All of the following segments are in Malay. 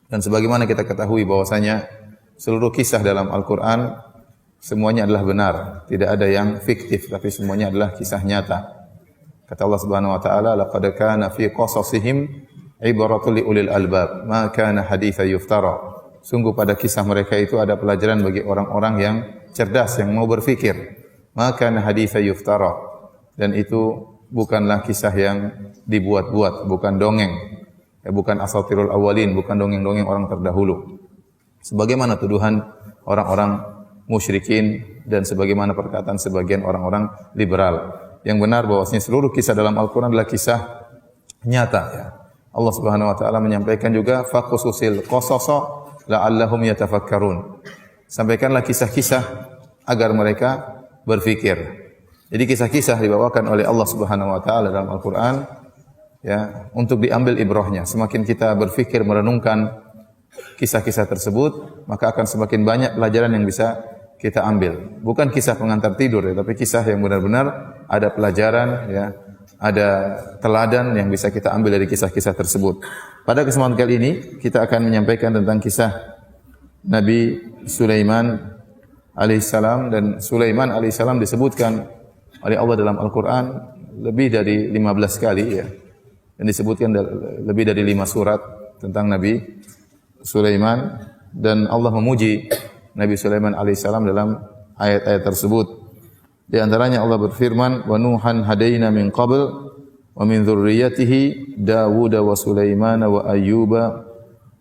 Dan sebagaimana kita ketahui bahwasanya seluruh kisah dalam Al-Qur'an semuanya adalah benar, tidak ada yang fiktif tapi semuanya adalah kisah nyata. Kata Allah Subhanahu wa taala, laqad kana fi qasasihim ibratul li ulil albab, ma kana haditsa yuftara. Sungguh pada kisah mereka itu ada pelajaran bagi orang-orang yang cerdas, yang mau berfikir. Ma kana haditsa yuftara. Dan itu bukanlah kisah yang dibuat-buat, bukan dongeng. Bukan asatirul awwalin, bukan dongeng-dongeng orang terdahulu. Sebagaimana tuduhan orang-orang musyrikin dan sebagaimana perkataan sebagian orang-orang liberal. Yang benar bahwasanya seluruh kisah dalam Al-Qur'an adalah kisah nyata, ya. Allah Subhanahu wa taala menyampaikan juga faqsusil qasasa la'allahum yatafakkarun. Sampaikanlah kisah-kisah agar mereka berfikir. Jadi kisah-kisah dibawakan oleh Allah Subhanahu wa taala dalam Al-Qur'an, ya, untuk diambil ibrahnya. Semakin kita berfikir merenungkan kisah-kisah tersebut, maka akan semakin banyak pelajaran yang bisa kita ambil. Bukan kisah pengantar tidur, ya, tapi kisah yang benar-benar ada pelajaran, ya, ada teladan yang bisa kita ambil dari kisah-kisah tersebut. Pada kesempatan kali ini kita akan menyampaikan tentang kisah Nabi Sulaiman alaihissalam. Dan Sulaiman alaihissalam disebutkan oleh Allah dalam Al-Quran lebih dari 15 kali, ya. Dan disebutkan lebih dari 5 surat tentang Nabi Sulaiman, dan Allah memuji Nabi Sulaiman alaihissalam dalam ayat-ayat tersebut. Di antaranya Allah berfirman, "Wa Nuhan hadaina min qabl wa min dzurriyyatihi Dawud wa Sulaiman wa Ayyuba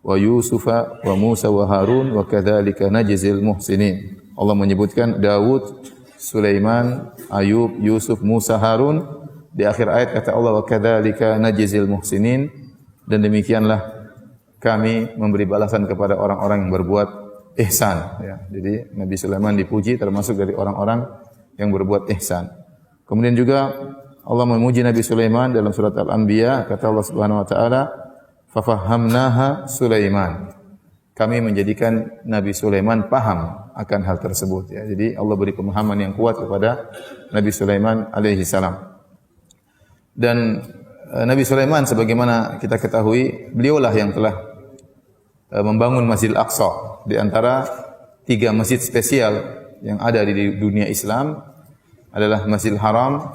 wa Yusufa wa Musa wa Harun wa kadzalika najzil muhsinin." Allah menyebutkan Dawud, Sulaiman, Ayub, Yusuf, Musa, Harun. Di akhir ayat kata Allah, "Wa kadzalika najzil muhsinin." Dan demikianlah kami memberi balasan kepada orang-orang yang berbuat ihsan, ya. Jadi Nabi Sulaiman dipuji termasuk dari orang-orang yang berbuat ihsan. Kemudian juga Allah memuji Nabi Sulaiman dalam surat Al-Anbiya, kata Allah Subhanahu wa taala, "Fa fahamnaha Sulaiman." Kami menjadikan Nabi Sulaiman paham akan hal tersebut, ya. Jadi Allah beri pemahaman yang kuat kepada Nabi Sulaiman alaihi salam. Dan Nabi Sulaiman sebagaimana kita ketahui, beliaulah yang telah membangun Masjid Al-Aqsa, di antara 3 masjid spesial yang ada di dunia Islam adalah Masjidil Haram,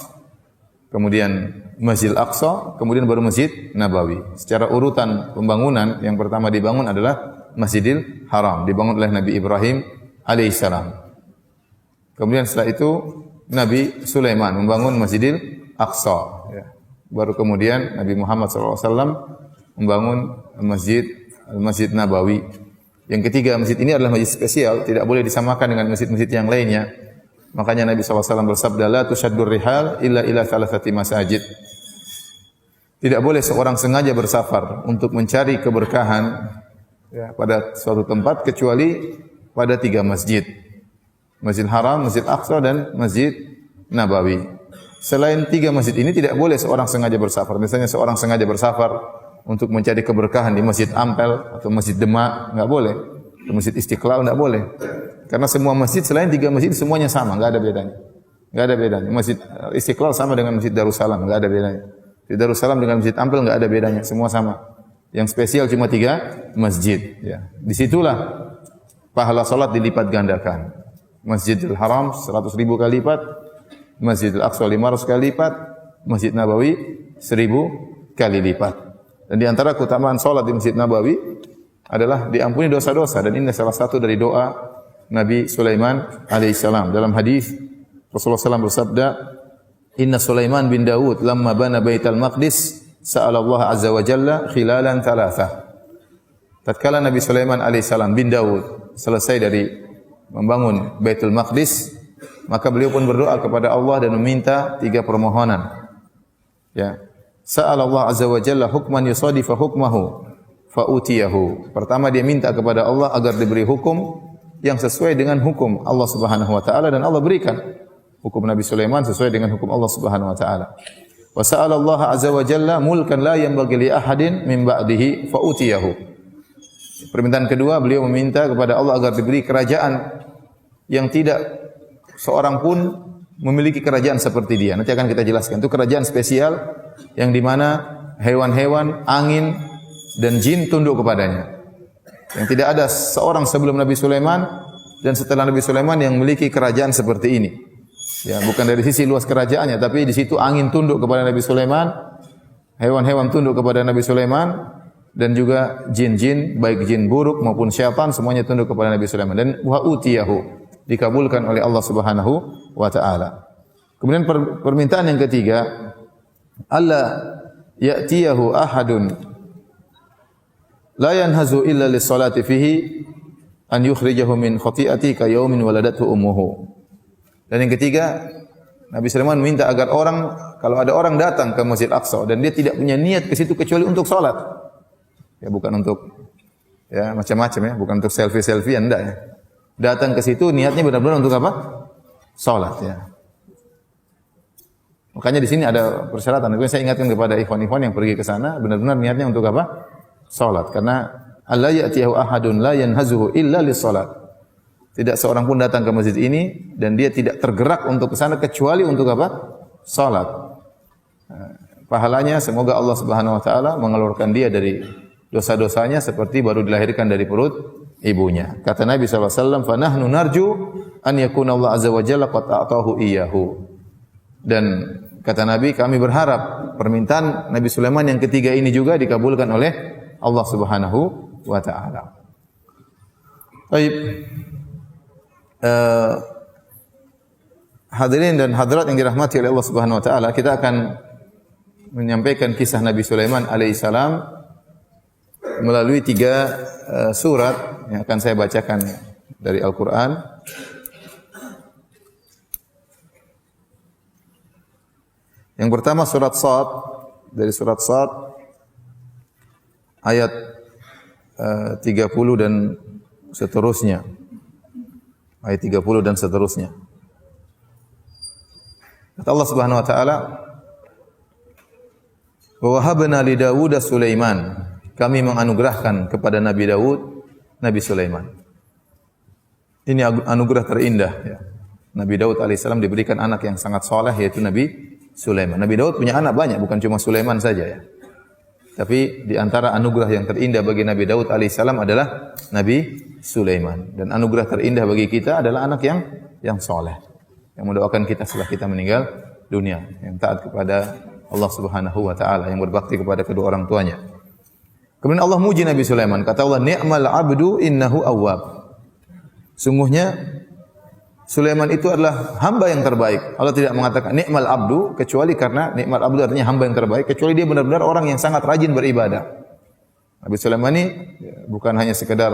kemudian Masjid Al-Aqsa, kemudian baru Masjid Nabawi. Secara urutan pembangunan, yang pertama dibangun adalah Masjidil Haram, dibangun oleh Nabi Ibrahim alaihissalam. Kemudian setelah itu Nabi Sulaiman membangun Masjidil Aqsa, ya. Baru kemudian Nabi Muhammad SAW membangun Masjid Nabawi. Yang ketiga, masjid ini adalah masjid spesial, tidak boleh disamakan dengan masjid-masjid yang lainnya. Makanya Nabi SAW bersabda, "La tushaddur rihal illa ila thalathati masajid." Tidak boleh seorang sengaja bersafar untuk mencari keberkahan, ya, pada suatu tempat kecuali pada 3 masjid. Masjid Haram, Masjid Aqsa, dan Masjid Nabawi. Selain 3 masjid ini tidak boleh seorang sengaja bersafar. Misalnya seorang sengaja bersafar untuk mencari keberkahan di Masjid Ampel atau Masjid Demak, enggak boleh. Di Masjid Istiqlal enggak boleh. Karena semua masjid selain 3 masjid semuanya sama, enggak ada bedanya. Enggak ada bedanya. Masjid Istiqlal sama dengan Masjid Darussalam, enggak ada bedanya. Masjid Darussalam dengan Masjid Ampel enggak ada bedanya, semua sama. Yang spesial cuma 3 masjid, ya. Disitulah pahala salat dilipat gandakan. Masjidil Haram 100.000 kali lipat, Masjidil Aqsa 500 kali lipat, Masjid Nabawi 1000 kali lipat. Dan di antara keutamaan salat di Masjid Nabawi adalah diampuni dosa-dosa, dan ini salah satu dari doa Nabi Sulaiman alaihissalam. Dalam hadis Rasulullah SAW bersabda, "Inna Sulaiman bin Dawud lamma bana Baitul Maqdis sa'ala Allah azza wa jalla khilalan thalatha." Tatkala Nabi Sulaiman alaihissalam bin Dawud selesai dari membangun Baitul Maqdis, maka beliau pun berdoa kepada Allah dan meminta 3 permohonan. Ya. Sa'ala Allah azza wa jalla hukman yusadifa hukmahu fa'utiyahu. Pertama dia minta kepada Allah agar diberi hukum yang sesuai dengan hukum Allah Subhanahu wa taala, dan Allah berikan. Hukum Nabi Sulaiman sesuai dengan hukum Allah Subhanahu wa taala. Wa sa'ala Allah azza wa jalla mulkan la yanbaghi li ahadin min ba'dihi fa'utiyahu. Permintaan kedua, beliau meminta kepada Allah agar diberi kerajaan yang tidak seorang pun memiliki kerajaan seperti dia. Nanti akan kita jelaskan. Itu kerajaan spesial yang di mana hewan-hewan, angin, dan jin tunduk kepadanya. Yang tidak ada seorang sebelum Nabi Sulaiman dan setelah Nabi Sulaiman yang memiliki kerajaan seperti ini. Ya, bukan dari sisi luas kerajaannya, tapi di situ angin tunduk kepada Nabi Sulaiman, hewan-hewan tunduk kepada Nabi Sulaiman, dan juga jin-jin, baik jin buruk maupun syaitan, semuanya tunduk kepada Nabi Sulaiman. Dan wa utiyahu, dikabulkan oleh Allah Subhanahu wa taala. Kemudian permintaan yang ketiga, alla ya'tiyahu ahadun la yanhazu illa lis-salati fihi an yukhrijahu min khati'ati ka yaumin waladathu ummuhu. Dan yang ketiga, Nabi Sulaiman minta agar kalau ada orang datang ke Masjid Aqsa dan dia tidak punya niat ke situ kecuali untuk salat. Ya, bukan untuk ya macam-macam ya, bukan untuk selfie-selfie enggak ya. Datang ke situ niatnya benar-benar untuk apa? Salat ya. Makanya di sini ada persyaratan. Saya ingatkan kepada ikhwan-ikhwan yang pergi ke sana, benar-benar niatnya untuk apa? Salat. Karena alla ya'tiyahu ahadun la yanhazuhu illa lis-salat. Tidak seorang pun datang ke masjid ini dan dia tidak tergerak untuk ke sana kecuali untuk apa? Salat. Pahalanya semoga Allah Subhanahu wa taala mengeluarkan dia dari dosa-dosanya seperti baru dilahirkan dari perut ibunya. Kata Nabi sallallahu alaihi wasallam, "Fa nahnu narju an yakuna Allah azza wa jalla qad a'tahu iyyahu." Dan kata Nabi, kami berharap permintaan Nabi Sulaiman yang ketiga ini juga dikabulkan oleh Allah Subhanahu wa taala. Baik. Hadirin dan hadirat yang dirahmati oleh Allah Subhanahu wa taala, kita akan menyampaikan kisah Nabi Sulaiman alaihissalam melalui 3 surat yang akan saya bacakan dari Al-Qur'an. Yang pertama surat Shad, dari surat Shad ayat 30 dan seterusnya. Ayat 30 dan seterusnya. Kata Allah Subhanahu wa taala, "Wa wahabna li Dawud Sulaiman." Kami menganugerahkan kepada Nabi Daud Nabi Sulaiman. Ini anugerah terindah ya. Nabi Daud alaihissalam diberikan anak yang sangat saleh yaitu Nabi Sulaiman. Nabi Daud punya anak banyak, bukan cuma Sulaiman saja ya. Tapi di antara anugerah yang terindah bagi Nabi Daud alaihissalam adalah Nabi Sulaiman. Dan anugerah terindah bagi kita adalah anak yang saleh, yang mendoakan kita setelah kita meninggal dunia, yang taat kepada Allah Subhanahu wa taala, yang berbakti kepada kedua orang tuanya. Kemudian Allah muji Nabi Sulaiman, kata Allah, "Ni'mal 'abdu innahu awwab." Sungguhnya Sulaiman itu adalah hamba yang terbaik. Allah tidak mengatakan ni'mal 'abdu kecuali karena ni'mal 'abdu artinya hamba yang terbaik, kecuali dia benar-benar orang yang sangat rajin beribadah. Nabi Sulaiman ini bukan hanya sekedar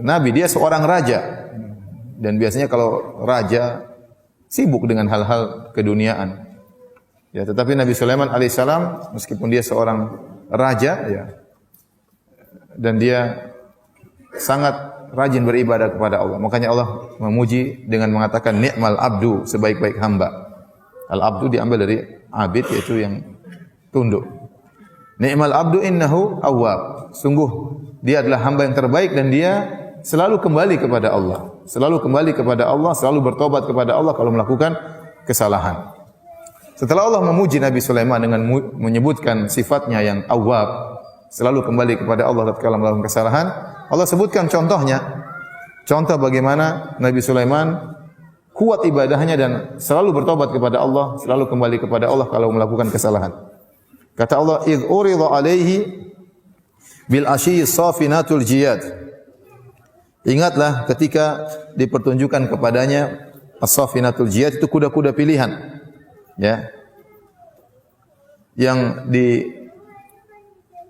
nabi, dia seorang raja. Dan biasanya kalau raja sibuk dengan hal-hal keduniaan. Ya, tetapi Nabi Sulaiman alaihissalam meskipun dia seorang raja ya, dan dia sangat rajin beribadah kepada Allah. Makanya Allah memuji dengan mengatakan ni'mal abdu, sebaik-baik hamba. Al-abdu diambil dari abid, yaitu yang tunduk. Ni'mal abdu innahu awwab. Sungguh dia adalah hamba yang terbaik dan dia selalu kembali kepada Allah. Selalu kembali kepada Allah, selalu bertobat kepada Allah kalau melakukan kesalahan. Setelah Allah memuji Nabi Sulaiman dengan menyebutkan sifatnya yang awwab, selalu kembali kepada Allah tatkala melakukan kesalahan, Allah sebutkan contohnya. Contoh bagaimana Nabi Sulaiman kuat ibadahnya dan selalu bertobat kepada Allah, selalu kembali kepada Allah kalau melakukan kesalahan. Kata Allah, "Idz urida 'alaihi bil ashyi safinatul jiyad." Ingatlah ketika dipertunjukkan kepadanya as-safinatul jiyad, itu kuda-kuda pilihan. Ya, yang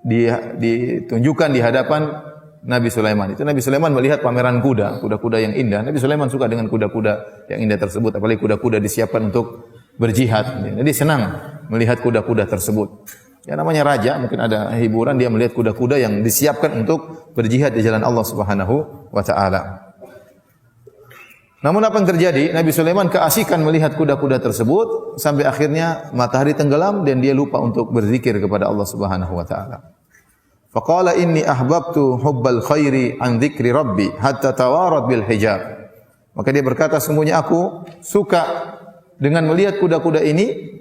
ditunjukkan di hadapan Nabi Sulaiman. Itu Nabi Sulaiman melihat pameran kuda-kuda yang indah. Nabi Sulaiman suka dengan kuda-kuda yang indah tersebut, apalagi kuda-kuda disiapkan untuk berjihad. Jadi senang melihat kuda-kuda tersebut. Ya, namanya raja, mungkin ada hiburan, dia melihat kuda-kuda yang disiapkan untuk berjihad di jalan Allah Subhanahu wa taala. Namun apa yang terjadi? Nabi Sulaiman keasikan melihat kuda-kuda tersebut sampai akhirnya matahari tenggelam dan dia lupa untuk berzikir kepada Allah Subhanahu wa taala. Faqala inni ahbabtu hubbal khairi an dzikri rabbi hatta tawarat bil hijab. Maka dia berkata, sungguhnya aku suka dengan melihat kuda-kuda ini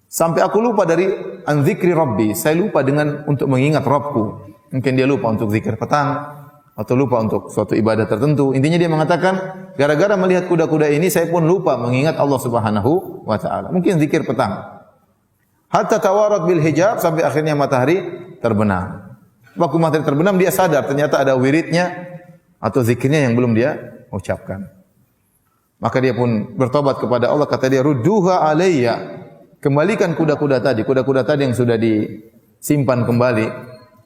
sampai aku lupa dari an dzikri rabbi. Saya lupa dengan untuk mengingat Rabbku. Mungkin dia lupa untuk zikir petang atau lupa untuk suatu ibadah tertentu. Intinya dia mengatakan, gara-gara melihat kuda-kuda ini saya pun lupa mengingat Allah Subhanahu wa taala. Mungkin zikir petang. Hatta tawarat bil hijab, sampai akhirnya matahari terbenam. Waktu matahari terbenam dia sadar ternyata ada wiridnya atau zikirnya yang belum dia ucapkan. Maka dia pun bertobat kepada Allah, kata dia, rudduha alayya. Kembalikan kuda-kuda tadi yang sudah disimpan kembali.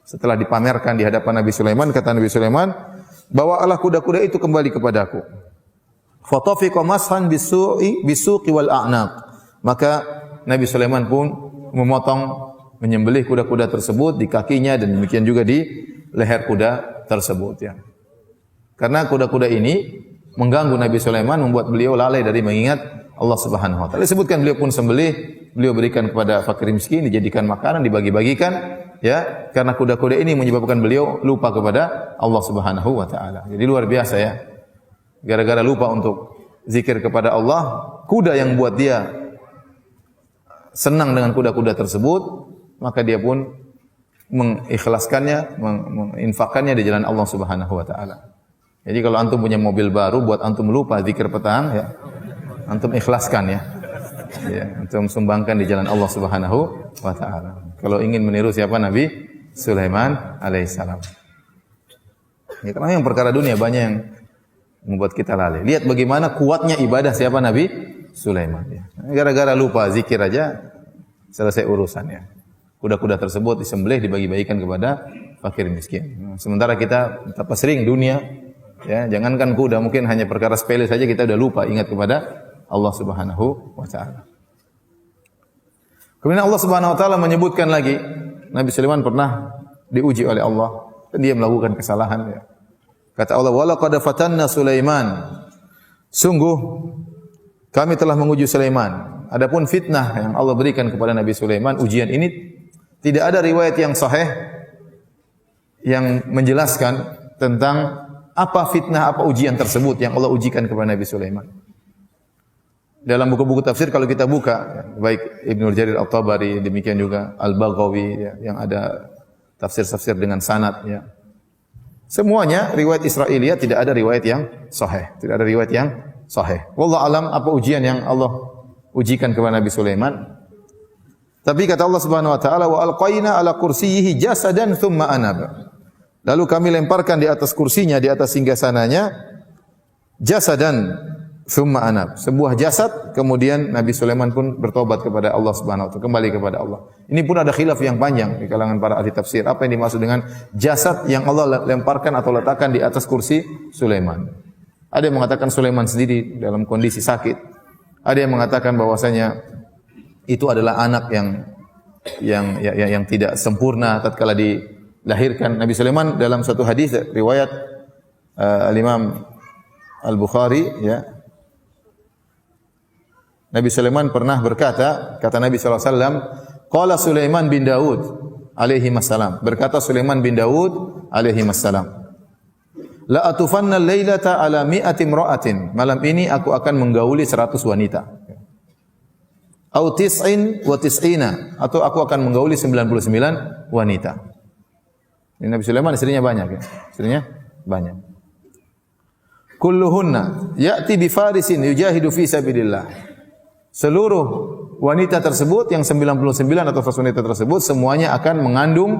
Setelah dipamerkan di hadapan Nabi Sulaiman, kata Nabi Sulaiman, bawalah kuda-kuda itu kembali kepadaku. Fatafiqa mashan bisuqi wal a'naq. Maka Nabi Sulaiman pun menyembelih kuda-kuda tersebut di kakinya dan demikian juga di leher kuda tersebut ya. Karena kuda-kuda ini mengganggu Nabi Sulaiman, membuat beliau lalai dari mengingat Allah Subhanahu wa taala. Disebutkan beliau pun sembelih, beliau berikan kepada fakir miskin, dijadikan makanan, dibagi-bagikan ya, karena kuda-kuda ini menyebabkan beliau lupa kepada Allah Subhanahu wa taala. Jadi luar biasa ya. Gara-gara lupa untuk zikir kepada Allah, kuda yang buat dia senang dengan kuda-kuda tersebut, maka dia pun mengikhlaskannya, menginfakkannya di jalan Allah Subhanahu wa taala. Jadi kalau antum punya mobil baru, buat antum lupa zikir petang ya, antum ikhlaskan ya. Ya, antum sumbangkan di jalan Allah Subhanahu wa taala. Kalau ingin meniru siapa? Nabi Sulaiman alaihissalam. Ya, karena yang perkara dunia banyak yang membuat kita lalai. Lihat bagaimana kuatnya ibadah siapa? Nabi Sulaiman. Ya. Gara-gara lupa zikir aja selesai urusannya. Kuda-kuda tersebut disembelih, dibagi-bagikan kepada fakir miskin. Sementara kita betapa sering dunia, ya, jangankan kuda, mungkin hanya perkara sepele saja kita sudah lupa ingat kepada Allah Subhanahu wa taala. Kemudian Allah Subhanahu wa taala menyebutkan lagi, Nabi Sulaiman pernah diuji oleh Allah dan dia melakukan kesalahan ya. Kata Allah, "Wa laqad fatanna Sulaiman." Sungguh kami telah menguji Sulaiman. Adapun fitnah yang Allah berikan kepada Nabi Sulaiman, ujian ini tidak ada riwayat yang sahih yang menjelaskan tentang apa fitnah, apa ujian tersebut yang Allah ujikan kepada Nabi Sulaiman. Dalam buku-buku tafsir kalau kita buka, baik Ibnu Jarir At-Tabari, demikian juga Al-Baghawi ya, yang ada tafsir-tafsir dengan sanad ya. Semuanya riwayat Israiliyat, tidak ada riwayat yang sahih, tidak ada riwayat yang sahih. Wallahu alam apa ujian yang Allah ujikan kepada Nabi Sulaiman. Tapi kata Allah Subhanahu wa taala, wa alqaina ala kursiyyihi jasadan thumma anaba. Lalu kami lemparkan di atas kursinya, di atas singgasananya, jasadan thumma anab, sebuah jasad, kemudian Nabi Sulaiman pun bertobat kepada Allah Subhanahu wa taala, kembali kepada Allah. Ini pun ada khilaf yang panjang di kalangan para ahli tafsir, apa yang dimaksud dengan jasad yang Allah lemparkan atau letakkan di atas kursi Sulaiman. Ada yang mengatakan Sulaiman sendiri dalam kondisi sakit. Ada yang mengatakan bahwasanya itu adalah anak yang tidak sempurna tatkala dilahirkan. Nabi Sulaiman dalam satu hadis riwayat Al-Imam Al-Bukhari ya, Nabi Sulaiman pernah berkata, kata Nabi SAW, qala Sulaiman bin Daud alaihi wassalam, berkata Sulaiman bin Daud alaihi wassalam, la atufanna al-lailata ala mi'ati imra'atin, malam ini aku akan menggauli 100 wanita. Au tis'in wa tis'ina, atau aku akan menggauli 99 wanita. Ini Nabi Sulaiman istrinya banyak ya. Istrinya banyak. Kulluhunna ya'ti bi farisin yujahidu fi sabilillah. Seluruh wanita tersebut yang 99 atau 100 wanita tersebut semuanya akan mengandung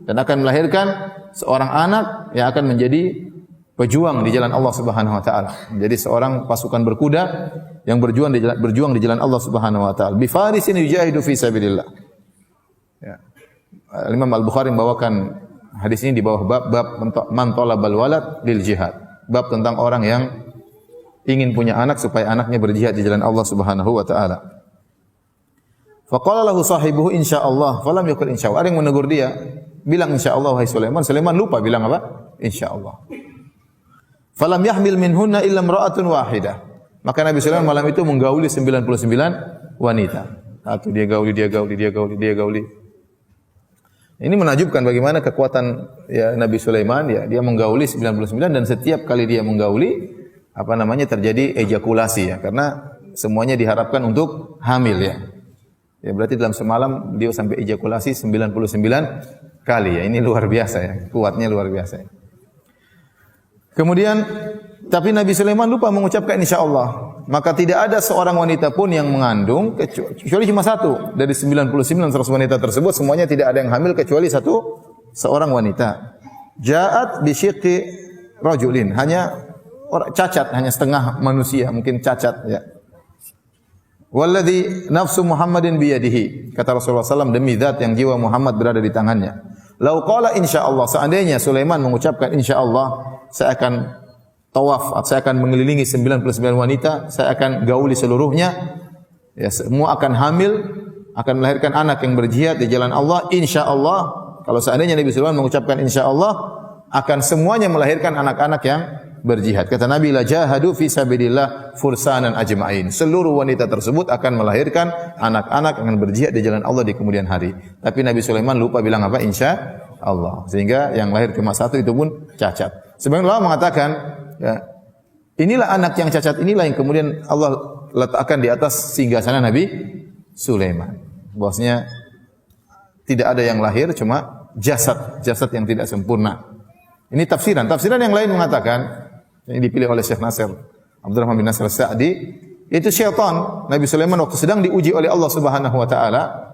dan akan melahirkan seorang anak yang akan menjadi pejuang di jalan Allah Subhanahu wa taala. Menjadi seorang pasukan berkuda yang berjuang di jalan Allah Subhanahu wa taala. Bi farisin yujahidu fi sabilillah. Ya. Imam Al-Bukhari membawakan hadis ini di bawah bab man talabal walad lil jihad. Bab tentang orang yang ingin punya anak supaya anaknya berjihad di jalan Allah Subhanahu wa taala. Faqala lahu sahibuhu insyaallah, falam yaqul insyaallah. Ada yang menegur dia, bilang insyaallah wahai Sulaiman. Sulaiman lupa bilang apa? Insyaallah. Falam yahmil minhunna illa imra'atun wahidah. Maka Nabi Sulaiman malam itu menggauli 99 wanita. Satu dia gauli. Ini menakjubkan bagaimana kekuatan ya Nabi Sulaiman ya, dia menggauli 99 dan setiap kali dia menggauli terjadi ejakulasi ya, karena semuanya diharapkan untuk hamil ya. Ya berarti dalam semalam dia sampai ejakulasi 99 kali ya. Ini luar biasa ya, kuatnya luar biasa ya. Kemudian tapi Nabi Sulaiman lupa mengucapkan insyaallah. Maka tidak ada seorang wanita pun yang mengandung kecuali cuma satu dari 99 100 wanita tersebut semuanya tidak ada yang hamil kecuali seorang wanita. Ja'at bi syiqqi rajulin, hanya cacat, hanya setengah manusia, mungkin cacat ya. Walladzi nafsu Muhammadin biyadihi, kata Rasulullah SAW, demi zat yang jiwa Muhammad berada di tangannya. Lau qala insyaallah, seandainya Sulaiman mengucapkan insyaallah, saya akan tawaf, saya akan mengelilingi 99 wanita, saya akan gauli seluruhnya, ya, semua akan hamil, akan melahirkan anak yang berjihad di jalan Allah, insyaallah. Kalau seandainya Nabi Sulaiman mengucapkan insyaallah, akan semuanya melahirkan anak-anak yang berjihad. Kata Nabi, la jahadu fi sabilillah fursanan ajma'in. Seluruh wanita tersebut akan melahirkan anak-anak yang berjihad di jalan Allah di kemudian hari. Tapi Nabi Sulaiman lupa bilang apa? Insyaallah. Sehingga yang lahir cuma satu itu pun cacat. Sebagian ulama mengatakan, ya, inilah anak yang cacat, inilah yang kemudian Allah letakkan di atas singgasana Nabi Sulaiman. Bahwasanya tidak ada yang lahir, cuma jasad yang tidak sempurna. Ini tafsiran. Tafsiran yang lain mengatakan, yang dipilih oleh Syekh Nasir Abdurrahman bin Nasir Sa'di, itu syaitan. Nabi Sulaiman waktu sedang diuji oleh Allah Subhanahu wa taala,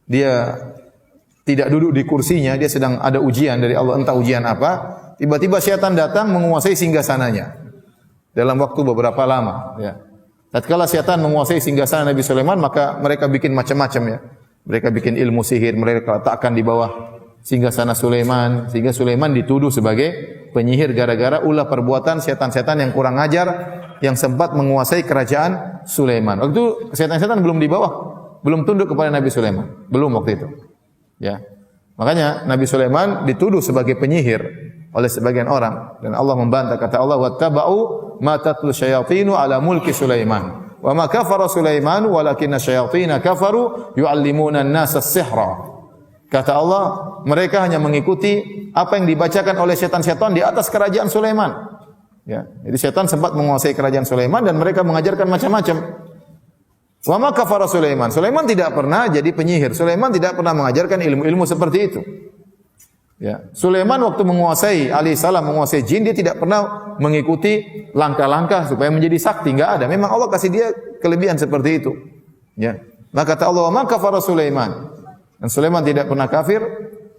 dia tidak duduk di kursinya, dia sedang ada ujian dari Allah, entah ujian apa. Tiba-tiba syaitan datang menguasai singgasananya dalam waktu beberapa lama, ya. Tatkala syaitan menguasai singgasana Nabi Sulaiman, maka mereka bikin macam-macam ya. Mereka bikin ilmu sihir, mereka letakkan di bawah singgasana Sulaiman, sehingga Sulaiman dituduh sebagai penyihir gara-gara ulah perbuatan setan-setan yang kurang ajar yang sempat menguasai kerajaan Sulaiman. Waktu itu setan-setan belum di bawah, belum tunduk kepada Nabi Sulaiman, belum waktu itu. Ya. Makanya Nabi Sulaiman dituduh sebagai penyihir oleh sebagian orang, dan Allah membantah. Kata Allah, wattaba'u ma tatlu syayatinu ala mulki Sulaiman wa ma kafara Sulaiman walakinna syayatina kafaru yu'allimuna an-nasa as-sihra. Kata Allah, mereka hanya mengikuti apa yang dibacakan oleh setan-setan di atas kerajaan Sulaiman. Ya, jadi setan sempat menguasai kerajaan Sulaiman dan mereka mengajarkan macam-macam. Wa ma kafara Sulaiman. Sulaiman tidak pernah jadi penyihir. Sulaiman tidak pernah mengajarkan ilmu-ilmu seperti itu. Ya, Sulaiman waktu menguasai alaihissalam menguasai jin, dia tidak pernah mengikuti langkah-langkah supaya menjadi sakti, enggak ada. Memang Allah kasih dia kelebihan seperti itu. Ya. Maka kata Allah, "Ma kafara Sulaiman." Dan Sulaiman tidak pernah kafir,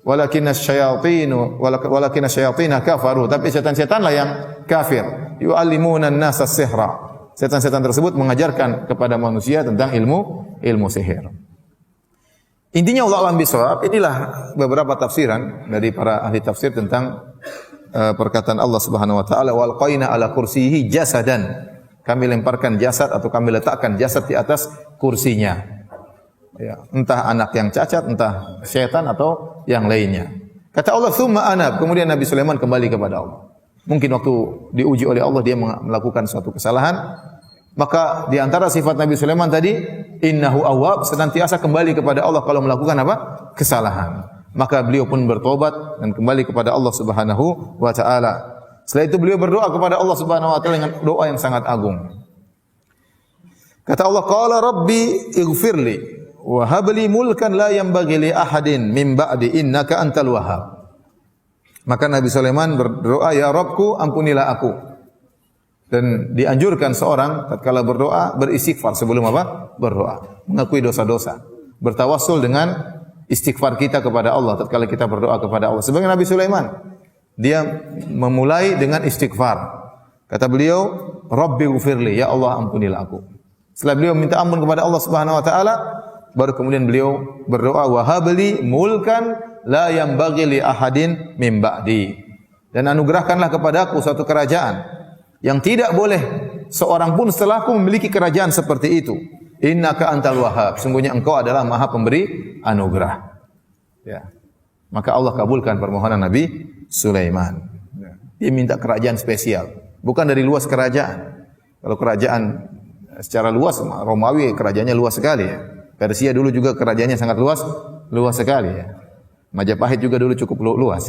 walakinna syayatina kafaru, tapi setan-setanlah yang kafir. Yu'allimuna an-nasa as-sihra. Setan-setan tersebut mengajarkan kepada manusia tentang ilmu sihir. Intinya Allah alam bisawab, inilah beberapa tafsiran dari para ahli tafsir tentang perkataan Allah Subhanahu wa taala, wal qaina ala kursiyihi jasadan. Kami lemparkan jasad atau kami letakkan jasad di atas kursinya. Ya, entah anak yang cacat, entah syaitan atau yang lainnya. Kata Allah, "Tsumma anab." Kemudian Nabi Sulaiman kembali kepada Allah. Mungkin waktu diuji oleh Allah dia melakukan suatu kesalahan, maka di antara sifat Nabi Sulaiman tadi, innahu awwab, senantiasa kembali kepada Allah kalau melakukan apa? Kesalahan. Maka beliau pun bertobat dan kembali kepada Allah Subhanahu wa taala. Setelah itu beliau berdoa kepada Allah Subhanahu wa taala dengan doa yang sangat agung. Kata Allah, "Qala rabbi ighfirli wa habli mulkan la yanbaghi li ahadin min ba'di innaka antal wahhab." Maka Nabi Sulaiman berdoa, "Ya Rabbku, ampunilah aku." Dan dianjurkan seorang tatkala berdoa beristighfar sebelum apa? Berdoa, mengakui dosa-dosa, bertawassul dengan istighfar kita kepada Allah tatkala kita berdoa kepada Allah. Sebagai Nabi Sulaiman, dia memulai dengan istighfar. Kata beliau, "Rabbi ighfirli," ya Allah ampunilah aku. Setelah beliau minta ampun kepada Allah Subhanahu wa taala, baru kemudian beliau berdoa, wa habli mulkan la yanbaghi li ahadin min ba'di. Dan anugerahkanlah kepadaku suatu kerajaan yang tidak boleh seorang pun setelahku memiliki kerajaan seperti itu. Innaka antal wahhab. Sungguhnya engkau adalah Maha Pemberi anugerah. Ya. Maka Allah kabulkan permohonan Nabi Sulaiman. Dia minta kerajaan spesial, bukan dari luas kerajaan. Kalau kerajaan secara luas, Romawi kerajaannya luas sekali ya. Persia dulu juga kerajaannya sangat luas sekali ya. Majapahit juga dulu cukup luas.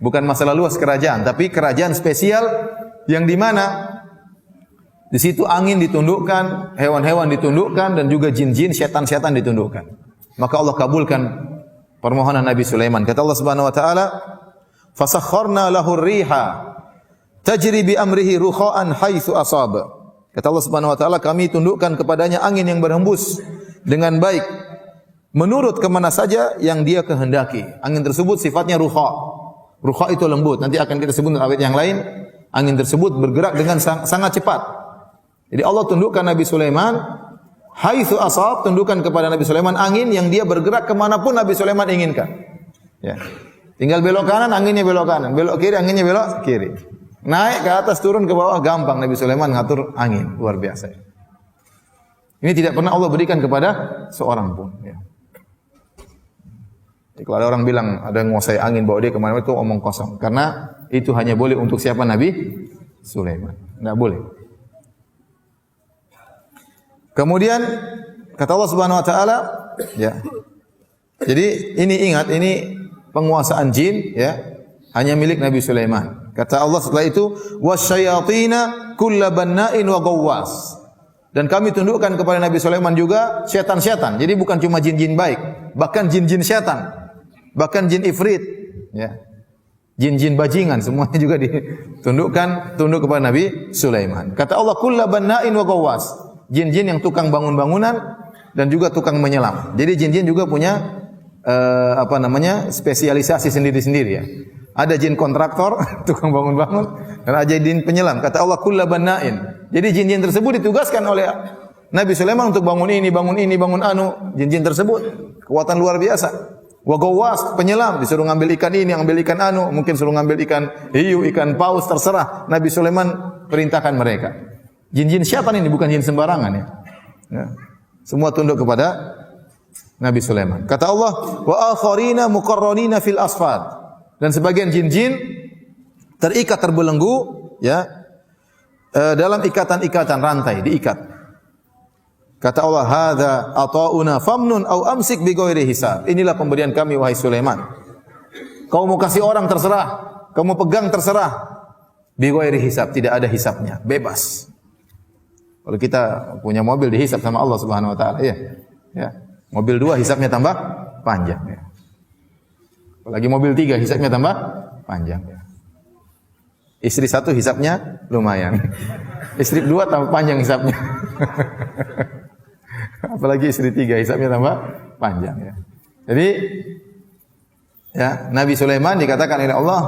Bukan masalah luas kerajaan, tapi kerajaan spesial yang di mana di situ angin ditundukkan, hewan-hewan ditundukkan dan juga jin-jin, setan-setan ditundukkan. Maka Allah kabulkan permohonan Nabi Sulaiman. Kata Allah Subhanahu wa taala, "Fasakharna lahu ar-riha tajri bi amrihi rukha'an haitsu asaba." Kata Allah Subhanahu wa taala, kami tundukkan kepadanya angin yang berhembus dengan baik menurut kemana saja yang dia kehendaki. Angin tersebut sifatnya rukha. Rukha itu lembut. Nanti akan kita sebut dalam ayat yang lain. Angin tersebut bergerak dengan sangat cepat. Jadi Allah tundukkan Nabi Sulaiman, haitsu asab, tundukkan kepada Nabi Sulaiman angin yang dia bergerak kemanapun Nabi Sulaiman inginkan. Ya. Tinggal belok kanan, anginnya belok kanan. Belok kiri, anginnya belok kiri. Naik ke atas, turun ke bawah, gampang Nabi Sulaiman ngatur angin. Luar biasa. Ini tidak pernah Allah berikan kepada seorang pun. Ya. Jadi kalau ada orang bilang ada yang menguasai angin bawa dia kemana itu omong kosong. Karena itu hanya boleh untuk siapa? Nabi Sulaiman. Tidak boleh. Kemudian kata Allah Subhanahu wa taala, ya. Jadi ini ingat, ini penguasaan jin ya, hanya milik Nabi Sulaiman. Kata Allah setelah itu, wasyayatina kullabanna'in wa gawwas. Dan kami tundukkan kepada Nabi Sulaiman juga setan-setan. Jadi bukan cuma jin-jin baik, bahkan jin-jin setan. Bahkan jin ifrit, ya. Jin-jin bajingan semuanya juga ditundukkan kepada Nabi Sulaiman. Kata Allah kullabanna'in wa gawwas. Jin-jin yang tukang bangun bangunan dan juga tukang menyelam. Jadi jin-jin juga punya spesialisasi sendiri-sendiri ya. Ada jin kontraktor, tukang bangun-bangun, dan ada jin penyelam. Kata Allah kullabanna'in. Jadi jin-jin tersebut ditugaskan oleh Nabi Sulaiman untuk bangun ini, bangun anu. Jin-jin tersebut kekuatan luar biasa. Wa gawwas, penyelam, disuruh ngambil ikan ini, ngambil ikan anu, mungkin suruh ngambil ikan hiu, ikan paus, terserah. Nabi Sulaiman perintahkan mereka. Jin-jin syaitan ini bukan jin sembarangan ya. Ya. Semua tunduk kepada Nabi Sulaiman. Kata Allah, wa akharina muqarranina fil asfad. Dan sebagian jin-jin terikat terbelenggu ya dalam ikatan-ikatan rantai, diikat. Kata Allah, hadza ata'una famnun au amsik bi ghairi hisab. Inilah pemberian kami wahai Sulaiman. Kau mau kasih orang terserah, kau mau pegang terserah. Bi ghairi hisab, tidak ada hisabnya, bebas. Kalau kita punya mobil dihisab sama Allah Subhanahu wa taala, ya. Ya. Mobil 2 hisabnya tambah panjang ya. Apalagi mobil 3 hisabnya tambah panjang ya. Istri 1 hisabnya lumayan. Istri 2 tambah panjang hisabnya. Apalagi istri 3 hisabnya tambah panjang ya. Jadi ya, Nabi Sulaiman dikatakan oleh Allah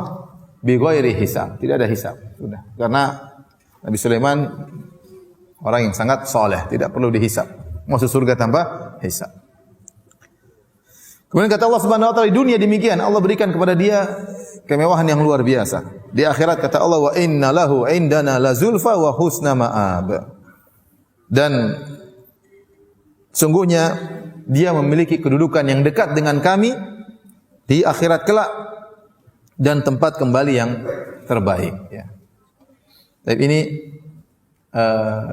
bi ghairi hisab, tidak ada hisab. Sudah. Karena Nabi Sulaiman orang yang sangat soleh, tidak perlu dihisab. Masuk surga tanpa hisab. Kemudian kata Allah Subhanahu wa taala, di dunia demikian Allah berikan kepada dia kemewahan yang luar biasa. Di akhirat kata Allah, wa inna lahu indana la zulfa wa husna ma'ab. Dan sungguhnya dia memiliki kedudukan yang dekat dengan kami di akhirat kelak dan tempat kembali yang terbaik ya. Tapi ini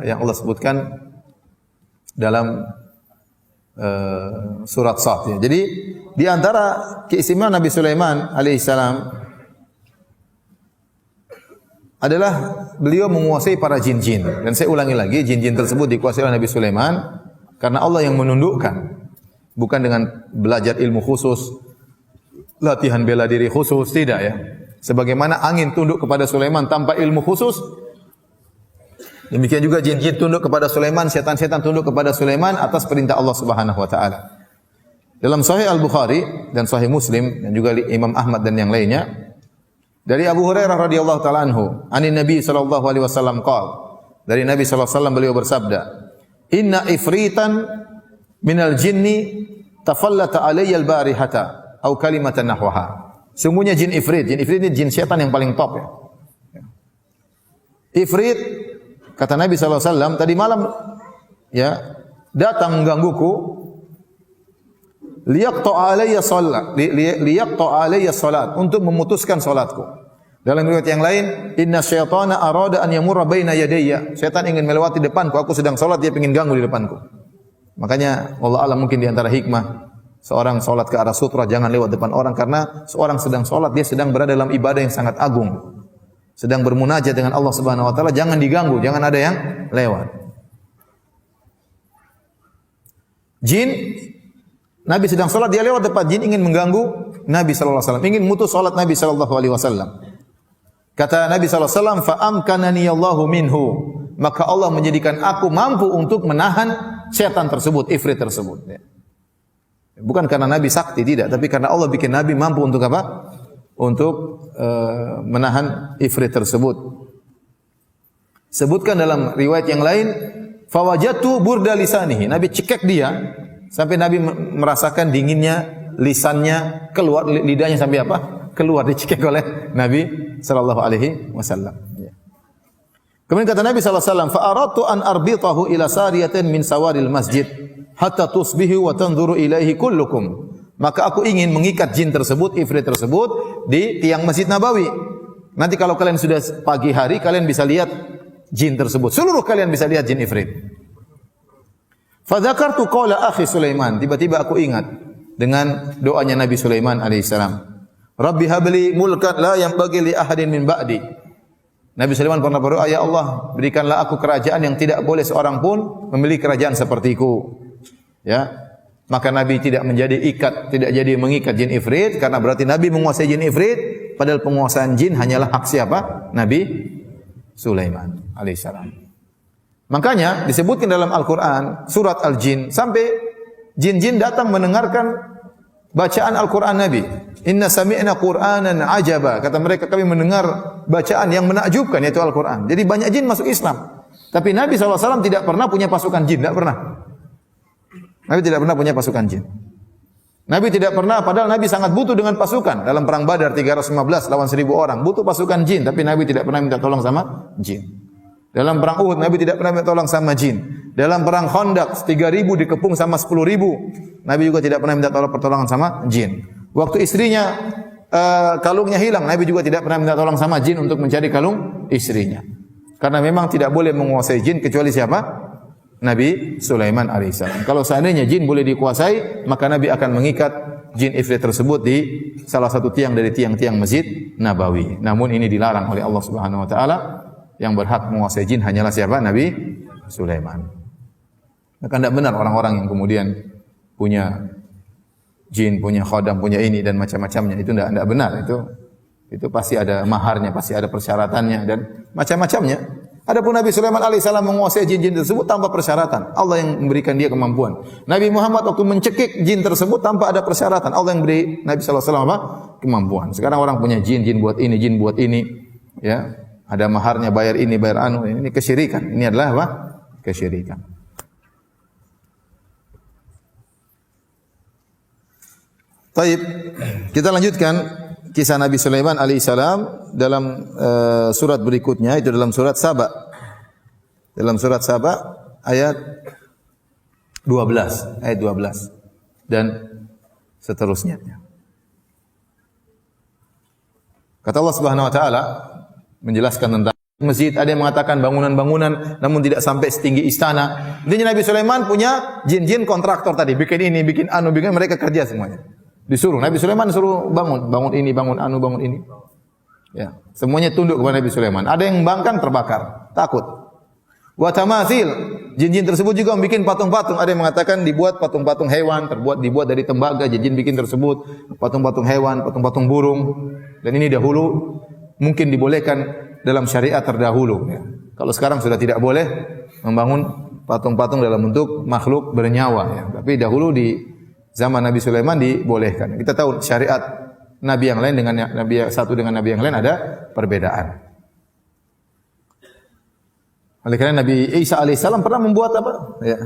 yang Allah sebutkan dalam surat Sad ya. Jadi di antara keistimewaan Nabi Sulaiman alaihissalam adalah beliau menguasai para jin-jin. Dan saya ulangi lagi, jin-jin tersebut dikuasai oleh Nabi Sulaiman karena Allah yang menundukkan, bukan dengan belajar ilmu khusus, latihan bela diri khusus, tidak ya. Sebagaimana angin tunduk kepada Sulaiman tanpa ilmu khusus, demikian juga jin-jin tunduk kepada Sulaiman, setan-setan tunduk kepada Sulaiman atas perintah Allah Subhanahu wa taala. Dalam Sahih Al-Bukhari dan Sahih Muslim dan juga Imam Ahmad dan yang lainnya dari Abu Hurairah radhiyallahu taala anhu, anin Nabi sallallahu alaihi wasallam qala, dari Nabi sallallahu alaihi wasallam beliau bersabda, "Inna ifritan minal jinni tafallata alayya al-barihata atau kalimatan nahwaha." Sungguhnya jin ifrit ini jin setan yang paling top ya. Ifrit kata Nabi sallallahu alaihi wasallam tadi malam ya datang menggangguku liyaqta alayya salat untuk memutuskan salatku. Dalam riwayat yang lain, inna syaitana arada an yamurra baina yadayya. Setan ingin melewati depanku, aku sedang salat dia ingin ganggu di depanku. Makanya Allah alam mungkin di antara hikmah seorang salat ke arah sutra jangan lewat depan orang karena seorang sedang salat dia sedang berada dalam ibadah yang sangat agung. Sedang bermunajat dengan Allah Subhanahu wa taala, jangan diganggu, jangan ada yang lewat. Jin Nabi sedang salat, dia lewat depan, jin ingin mengganggu Nabi sallallahu alaihi wasallam, ingin mutus salat Nabi sallallahu alaihi wasallam. Kata Nabi sallallahu alaihi wasallam, "Fa amkanani Allahu minhu." Maka Allah menjadikan aku mampu untuk menahan setan tersebut, ifrit tersebut. Bukan karena Nabi sakti, tidak, tapi karena Allah bikin Nabi mampu untuk apa? Untuk menahan ifrit tersebut. Sebutkan dalam riwayat yang lain, fawajatu burda lisanihi. Nabi cekek dia sampai Nabi merasakan dinginnya lisannya, keluar lidahnya sampai apa? Keluar, dicekek oleh Nabi sallallahu alaihi wasallam. Kemudian kata Nabi sallallahu alaihi wasallam, fa aradtu an arbitahu ila sariyatin min sawaril masjid hatta tusbihu wa tanzuru ilaihi kullukum. Maka aku ingin mengikat jin tersebut, ifrit tersebut di tiang Masjid Nabawi. Nanti kalau kalian sudah pagi hari, kalian bisa lihat jin tersebut. Seluruh kalian bisa lihat jin ifrit. Fa dzakartu qala akhi Sulaiman. Tiba-tiba aku ingat dengan doanya Nabi Sulaiman alaihissalam. Rabbi habli mulkan la yanbaghi li ahadin min ba'di. Nabi Sulaiman pernah berdoa, ya Allah, berikanlah aku kerajaan yang tidak boleh seorang pun memiliki kerajaan sepertiku. Ya. Maka Nabi tidak tidak jadi mengikat jin ifrit karena berarti Nabi menguasai jin ifrit, padahal penguasaan jin hanyalah hak siapa? Nabi Sulaiman alaihissalam. Makanya disebutkan dalam Al-Qur'an surat Al-Jin sampai jin-jin datang mendengarkan bacaan Al-Qur'an Nabi. Inna sami'na Qur'anan ajaba. Kata mereka, kami mendengar bacaan yang menakjubkan, yaitu Al-Qur'an. Jadi banyak jin masuk Islam. Tapi Nabi SAW tidak pernah punya pasukan jin, tidak pernah. Nabi tidak pernah punya pasukan jin. Nabi tidak pernah, padahal Nabi sangat butuh dengan pasukan. Dalam perang Badar 315 lawan 1000 orang, butuh pasukan jin, tapi Nabi tidak pernah minta tolong sama jin. Dalam perang Uhud Nabi tidak pernah minta tolong sama jin. Dalam perang Khandaq 3000 dikepung sama 10.000, Nabi juga tidak pernah minta pertolongan sama jin. Waktu istrinya kalungnya hilang, Nabi juga tidak pernah minta tolong sama jin untuk mencari kalung istrinya. Karena memang tidak boleh menguasai jin kecuali siapa? Nabi Sulaiman alaihissalam. Kalau seandainya jin boleh dikuasai, maka Nabi akan mengikat jin ifrit tersebut di salah satu tiang dari tiang-tiang Masjid Nabawi. Namun ini dilarang oleh Allah Subhanahu wa taala. Yang berhak menguasai jin hanyalah siapa? Nabi Sulaiman. Maka tidak benar orang-orang yang kemudian punya jin, punya khodam, punya ini dan macam-macamnya. Itu tidak benar. Itu pasti ada maharnya, pasti ada persyaratannya dan macam-macamnya. Adapun Nabi Sulaiman alaihissalam menguasai jin-jin tersebut tanpa persyaratan. Allah yang memberikan dia kemampuan. Nabi Muhammad waktu mencekik jin tersebut tanpa ada persyaratan. Allah yang beri Nabi sallallahu alaihi wasallam apa? Kemampuan. Sekarang orang punya jin buat ini, jin buat ini. Ya, ada maharnya, bayar ini, bayar anu. Ini kesyirikan. Ini adalah apa? Kesyirikan. Baik, kita lanjutkan kisah Nabi Sulaiman alaihissalam dalam surat berikutnya, itu dalam surat Saba. Dalam surat Saba ayat 12 dan seterusnya. Kata Allah Subhanahu wa taala menjelaskan tentang masjid, ada yang mengatakan bangunan-bangunan namun tidak sampai setinggi istana. Intinya Nabi Sulaiman punya jin-jin kontraktor tadi, bikin ini, bikin anu, bikin, mereka kerja semuanya. Disuruh Nabi Sulaiman suruh bangun ini, bangun anu, bangun ini. Ya, semuanya tunduk kepada Nabi Sulaiman. Ada yang membangkang terbakar, takut. Wa tamathil, jin-jin tersebut juga bikin patung-patung. Ada yang mengatakan dibuat patung-patung hewan, dibuat dari tembaga, jin bikin tersebut, patung-patung hewan, patung-patung burung. Dan ini dahulu mungkin dibolehkan dalam syariat terdahulu. Ya. Kalau sekarang sudah tidak boleh membangun patung-patung dalam bentuk makhluk bernyawa. Ya. Tapi dahulu di zaman Nabi Sulaiman dibolehkan. Kita tahu syariat Nabi yang lain dengan Nabi satu dengan Nabi yang lain ada perbedaan. Oleh karena Nabi Isa alaihissalam pernah membuat apa? Ya.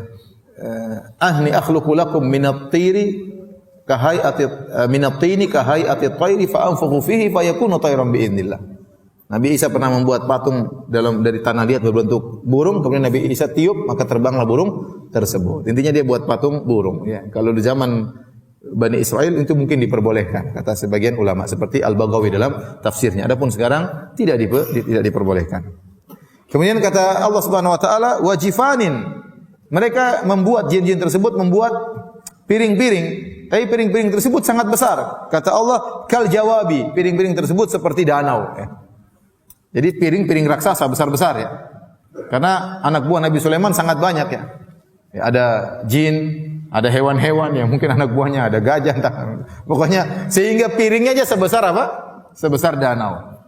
Ahni akhluqu lakum minat-tiri kahayati minat-tini kahayati at-tayri fa anfukhu fihi fayakunu tayran biidznillah. Nabi Isa pernah membuat patung dari tanah liat berbentuk burung, kemudian Nabi Isa tiup maka terbanglah burung tersebut. Intinya dia buat patung burung. Ya. Kalau di zaman Bani Israel itu mungkin diperbolehkan, kata sebagian ulama seperti Al-Baghawi dalam tafsirnya. Adapun sekarang tidak diperbolehkan. Kemudian kata Allah Subhanahu wa taala wajifanin. Mereka membuat jin-jin tersebut membuat piring-piring, tapi piring-piring tersebut sangat besar. Kata Allah kal jawabi, piring-piring tersebut seperti danau. Ya. Jadi piring-piring raksasa besar-besar ya. Karena anak buah Nabi Sulaiman sangat banyak ya. Ya ada jin, Ada hewan-hewan yang mungkin anak buahnya ada gajah, entah. Pokoknya sehingga piringnya aja sebesar apa? Sebesar danau.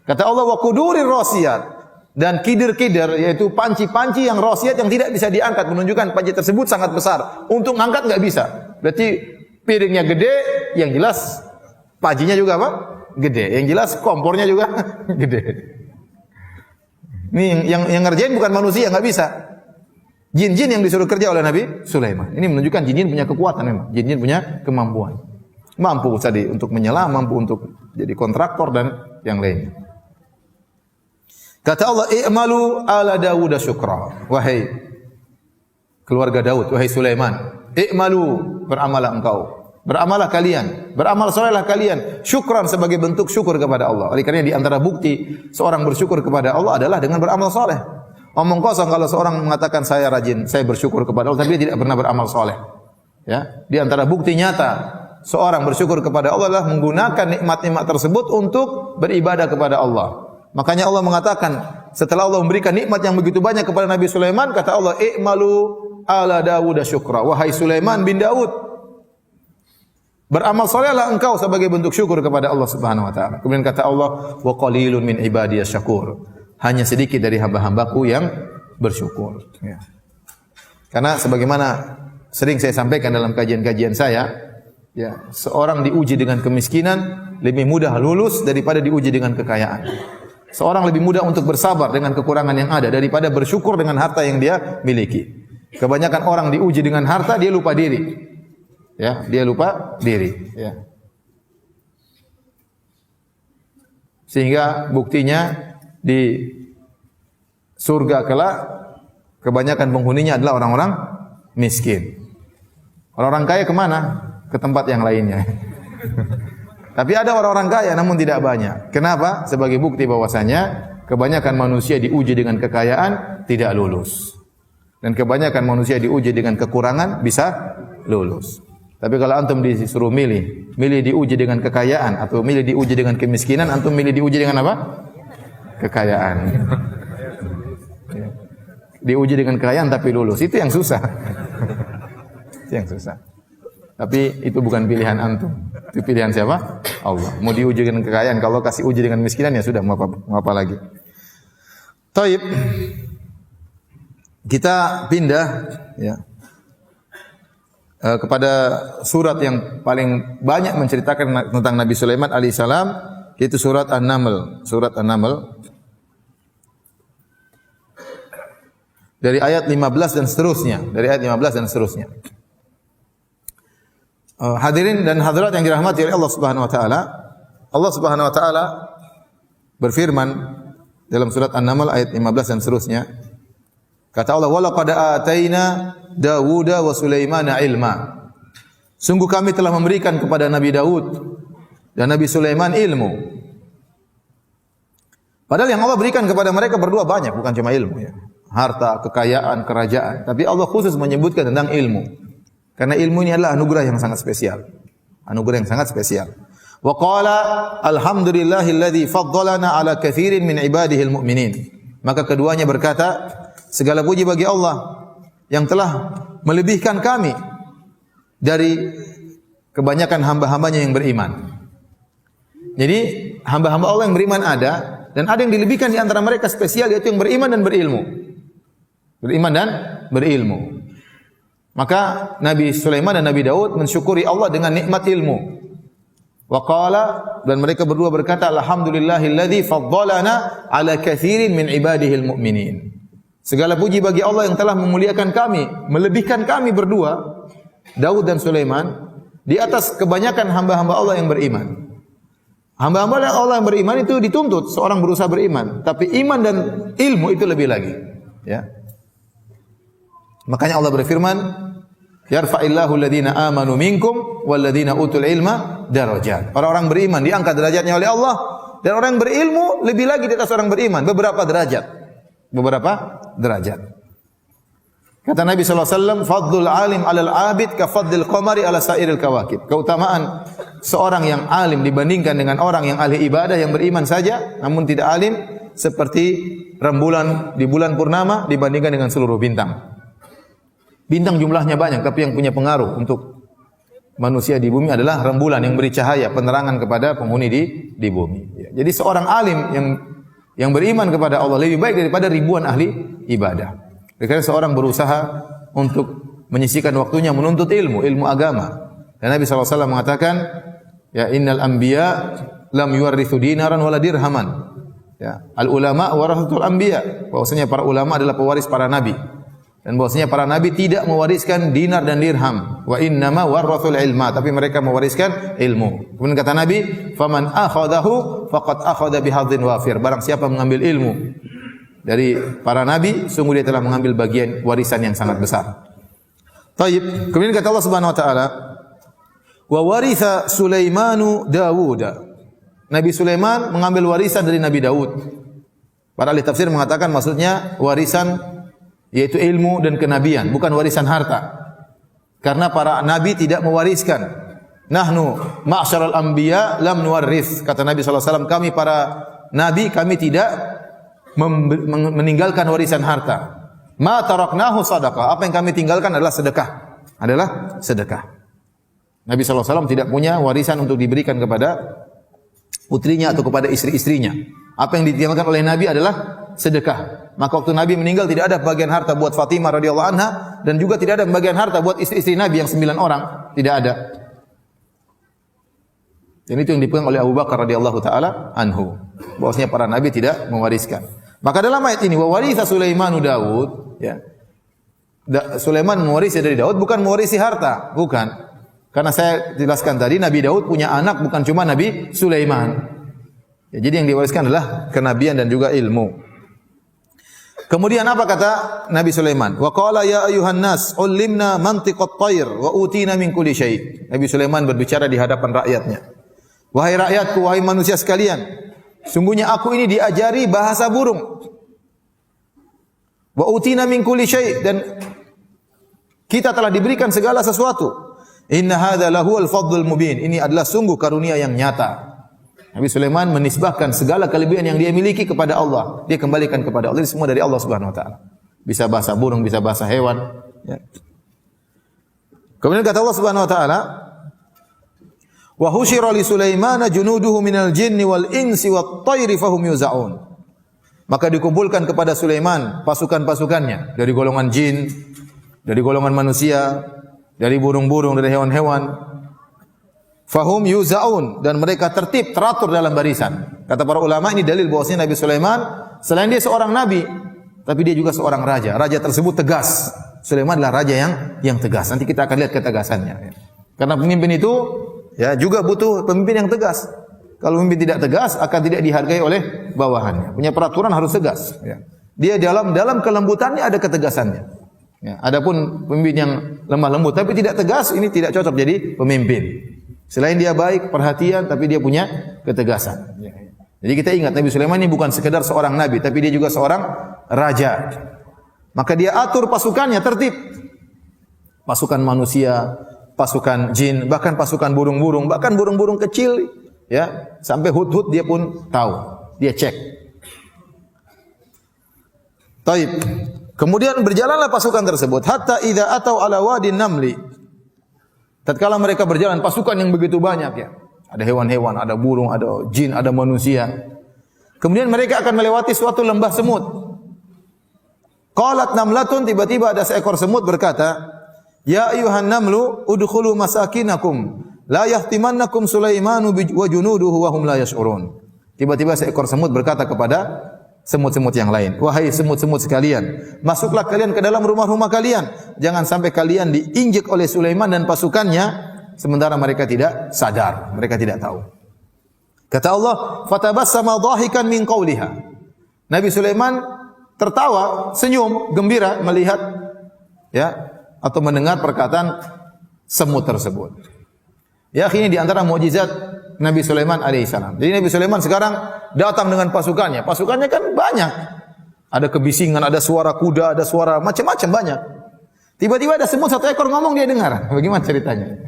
Kata Allah, wa qudurir rasiyat, dan kidir-kidir, yaitu panci-panci yang rasiat yang tidak bisa diangkat, menunjukkan panci tersebut sangat besar. Untuk ngangkat nggak bisa. Berarti piringnya gede, yang jelas pancinya juga apa? Gede. Yang jelas kompornya juga gede. Ini yang ngerjain bukan manusia, nggak bisa. Jin-jin yang disuruh kerja oleh Nabi Sulaiman. Ini menunjukkan jin-jin punya kekuatan memang. Jin-jin punya kemampuan. Mampu tadi untuk menyelam, mampu untuk jadi kontraktor dan yang lainnya. Kata Allah, "I'malu ala Dawud syukra." Wahai keluarga Daud, wahai Sulaiman, i'malu, beramalah engkau. Beramalah kalian, beramal solehlah kalian, syukran sebagai bentuk syukur kepada Allah. Oleh karena di antara bukti seorang bersyukur kepada Allah adalah dengan beramal soleh. Omong kosong kalau seorang mengatakan saya rajin, saya bersyukur kepada Allah, tapi dia tidak pernah beramal soleh. Ya, di antara bukti nyata seorang bersyukur kepada Allah adalah menggunakan nikmat-nikmat tersebut untuk beribadah kepada Allah. Makanya Allah mengatakan setelah Allah memberikan nikmat yang begitu banyak kepada Nabi Sulaiman, kata Allah, "I'malu ala Dawud syukra." Wahai Sulaiman bin Daud, beramal solehlah engkau sebagai bentuk syukur kepada Allah Subhanahu wa taala. Kemudian kata Allah, "Wa qalilun min ibadiyas syakur." Hanya sedikit dari hamba-hambaku yang bersyukur. Ya. Karena sebagaimana sering saya sampaikan dalam kajian-kajian saya, ya, seorang diuji dengan kemiskinan lebih mudah lulus daripada diuji dengan kekayaan. Seorang lebih mudah untuk bersabar dengan kekurangan yang ada daripada bersyukur dengan harta yang dia miliki. Kebanyakan orang diuji dengan harta, dia lupa diri. Ya, dia lupa diri. Ya. Sehingga buktinya di surga kelak kebanyakan penghuninya adalah orang-orang miskin. Orang-orang kaya kemana? Ke tempat yang lainnya. Tapi ada orang-orang kaya namun tidak banyak. Kenapa? Sebagai bukti bahwasanya kebanyakan manusia diuji dengan kekayaan tidak lulus. Dan kebanyakan manusia diuji dengan kekurangan bisa lulus. Tapi kalau antum disuruh milih diuji dengan kekayaan atau milih diuji dengan kemiskinan, antum milih diuji dengan apa? Kekayaan. Diuji dengan kekayaan tapi lulus, itu yang susah. Itu yang susah. Tapi itu bukan pilihan antum. Itu pilihan siapa? Allah. Mau diuji dengan kekayaan, kalau kasih uji dengan miskinan ya sudah, mau apa lagi. Taib. Kita pindah ya kepada surat yang paling banyak menceritakan tentang Nabi Sulaiman alaihissalam, yaitu surat An-Naml. Surat An-Naml dari ayat 15 dan seterusnya. Dari ayat 15 dan seterusnya. Hadirin dan hadirat yang dirahmati oleh Allah Subhanahu wa taala. Allah Subhanahu wa taala berfirman dalam surat An-Naml ayat 15 dan seterusnya. Kata Allah, "Wa laqad ataina Dawuda wa Sulaimana ilma." Sungguh kami telah memberikan kepada Nabi Daud dan Nabi Sulaiman ilmu. Padahal yang Allah berikan kepada mereka berdua banyak, bukan cuma ilmu ya. Harta, kekayaan, kerajaan. Tapi Allah khusus menyebutkan tentang ilmu. Karena ilmu ini adalah anugerah yang sangat spesial. Anugerah yang sangat spesial. Wa qala alhamdulillahilladzi faddalana ala katsirin min ibadihil mu'minin. Maka keduanya berkata, segala puji bagi Allah yang telah melebihkan kami dari kebanyakan hamba-hambanya yang beriman. Jadi hamba-hamba Allah yang beriman ada, dan ada yang dilebihkan di antara mereka spesial, yaitu yang beriman dan berilmu. Beriman dan berilmu. Maka Nabi Sulaiman dan Nabi Daud mensyukuri Allah dengan nikmat ilmu. Wa qala, dan mereka berdua berkata, alhamdulillahilladzi faddalana ala katsirin min ibadihil mu'minin. Segala puji bagi Allah yang telah memuliakan kami, melebihkan kami berdua, Daud dan Sulaiman, di atas kebanyakan hamba-hamba Allah yang beriman. Hamba-hamba Allah yang beriman itu dituntut seorang berusaha beriman, tapi iman dan ilmu itu lebih lagi. Ya. Makanya Allah berfirman, yarfa'illahu alladhina amanu minkum walladhina utul ilma darajat. Orang-orang beriman diangkat derajatnya oleh Allah, dan orang yang berilmu lebih lagi di atas orang beriman, beberapa derajat. Beberapa derajat. Kata Nabi SAW, fadlul alim alal abid ka fadlil qamari ala sairil kawakib. Keutamaan seorang yang alim dibandingkan dengan orang yang ahli ibadah yang beriman saja namun tidak alim, seperti rembulan di bulan purnama dibandingkan dengan seluruh bintang. Bintang jumlahnya banyak, tapi yang punya pengaruh untuk manusia di bumi adalah rembulan yang beri cahaya, penerangan kepada penghuni di bumi. Ya. Jadi seorang alim yang beriman kepada Allah lebih baik daripada ribuan ahli ibadah. Karena seorang berusaha untuk menyisihkan waktunya menuntut ilmu agama. Dan Nabi SAW mengatakan, ya innal anbiya lam yuwarrithu dinaran wala dirhaman. Ya, al ulama warathatul anbiya. Bahwasanya para ulama adalah pewaris para nabi. Dan bahwasanya para nabi tidak mewariskan dinar dan dirham. Wa innama warathul ilma, tapi mereka mewariskan ilmu. Kemudian kata Nabi, faman akhadahu faqad akhadha bihadzin wafir. Barang siapa mengambil ilmu dari para nabi, sungguh dia telah mengambil bagian warisan yang sangat besar. Taib. Kemudian kata Allah Subhanahu wa taala, wa waritha Sulaimanu Dawuda. Nabi Sulaiman mengambil warisan dari Nabi Daud. Para ahli tafsir mengatakan maksudnya warisan yaitu ilmu dan kenabian, bukan warisan harta. Karena para nabi tidak mewariskan. Nahnu ma'syaral anbiya lam nuwarris. Kata Nabi sallallahu alaihi wasallam, kami para nabi kami tidak meninggalkan warisan harta. Ma taraknahu sadaqah. Apa yang kami tinggalkan adalah sedekah. Adalah sedekah. Nabi sallallahu alaihi wasallam tidak punya warisan untuk diberikan kepada putrinya atau kepada istri-istrinya. Apa yang ditinggalkan oleh Nabi adalah sedekah. Maka waktu Nabi meninggal tidak ada bagian harta buat Fatimah radhiyallahu anha dan juga tidak ada bagian harta buat istri-istri Nabi yang 9 orang, tidak ada. Dan itu yang dipegang oleh Abu Bakar radhiyallahu taala anhu. Bahwasanya para nabi tidak mewariskan. Maka dalam ayat ini wa waritha Sulaimanu Daud, ya. Sulaiman mewarisi dari Daud bukan mewarisi harta, bukan. Karena saya jelaskan tadi Nabi Daud punya anak bukan cuma Nabi Sulaiman. Ya, jadi yang diwariskan adalah kenabian dan juga ilmu. Kemudian apa kata Nabi Sulaiman? Wa qala ya ayuhan nas ullimna mantiqat thair wa utina min kulli syai'. Nabi Sulaiman berbicara di hadapan rakyatnya. Wahai rakyatku, wahai manusia sekalian, sungguhnya aku ini diajari bahasa burung. Wa utina min kulli syai', dan kita telah diberikan segala sesuatu. Inna hadza lahuwal fadlul mubin. Ini adalah sungguh karunia yang nyata. Nabi Sulaiman menisbahkan segala kelebihan yang dia miliki kepada Allah. Dia kembalikan kepada Allah. Ini semua dari Allah Subhanahu wa taala. Bisa bahasa burung, bisa bahasa hewan, ya. Kemudian kata Allah Subhanahu wa taala, "Wa husyira li Sulaimana junuduhu minal jinni wal insi wat thairi fahum yuzaun." Maka dikumpulkan kepada Sulaiman pasukan-pasukannya dari golongan jin, dari golongan manusia, dari burung-burung, dari hewan-hewan. Fahum yuzaun, dan mereka tertib, teratur dalam barisan. Kata para ulama ini dalil bahwasanya Nabi Sulaiman selain dia seorang nabi, tapi dia juga seorang raja. Raja tersebut tegas. Sulaiman adalah raja yang tegas. Nanti kita akan lihat ketegasannya. Karena pemimpin itu ya juga butuh pemimpin yang tegas. Kalau pemimpin tidak tegas akan tidak dihargai oleh bawahannya. Punya peraturan harus tegas. Ya. Dia dalam kelembutannya ada ketegasannya. Ya. Adapun pemimpin yang lemah lembut tapi tidak tegas, ini tidak cocok jadi pemimpin. Selain dia baik, perhatian, tapi dia punya ketegasan. Jadi kita ingat Nabi Sulaiman ini bukan sekedar seorang nabi, tapi dia juga seorang raja. Maka dia atur pasukannya tertib. Pasukan manusia, pasukan jin, bahkan pasukan burung-burung, bahkan burung-burung kecil, ya, sampai hut-hut dia pun tahu. Dia cek. Taib. Kemudian berjalanlah pasukan tersebut hatta idza atau ala wadin namli. Tatkala mereka berjalan, pasukan yang begitu banyak, ya. Ada hewan-hewan, ada burung, ada jin, ada manusia. Kemudian mereka akan melewati suatu lembah semut. Qalat namlatun, tiba-tiba ada seekor semut berkata, "Ya ayuhan namlu, udkhulu masakinakum, la yahtimannakum Sulaimanu wa junuduhu wa hum la yash'urun." Tiba-tiba seekor semut berkata kepada semut-semut yang lain, "Wahai semut-semut sekalian, masuklah kalian ke dalam rumah-rumah kalian. Jangan sampai kalian diinjek oleh Sulaiman dan pasukannya sementara mereka tidak sadar, mereka tidak tahu." Kata Allah, "Fatabassama dhahikan min qawliha." Nabi Sulaiman tertawa, senyum, gembira melihat, ya, atau mendengar perkataan semut tersebut. Ya, ini di antara mukjizat Nabi Sulaiman alaihissalam. Jadi Nabi Sulaiman sekarang datang dengan pasukannya. Pasukannya kan banyak. Ada kebisingan, ada suara kuda, ada suara macam-macam banyak. Tiba-tiba ada semut satu ekor ngomong, dia dengar. Bagaimana ceritanya?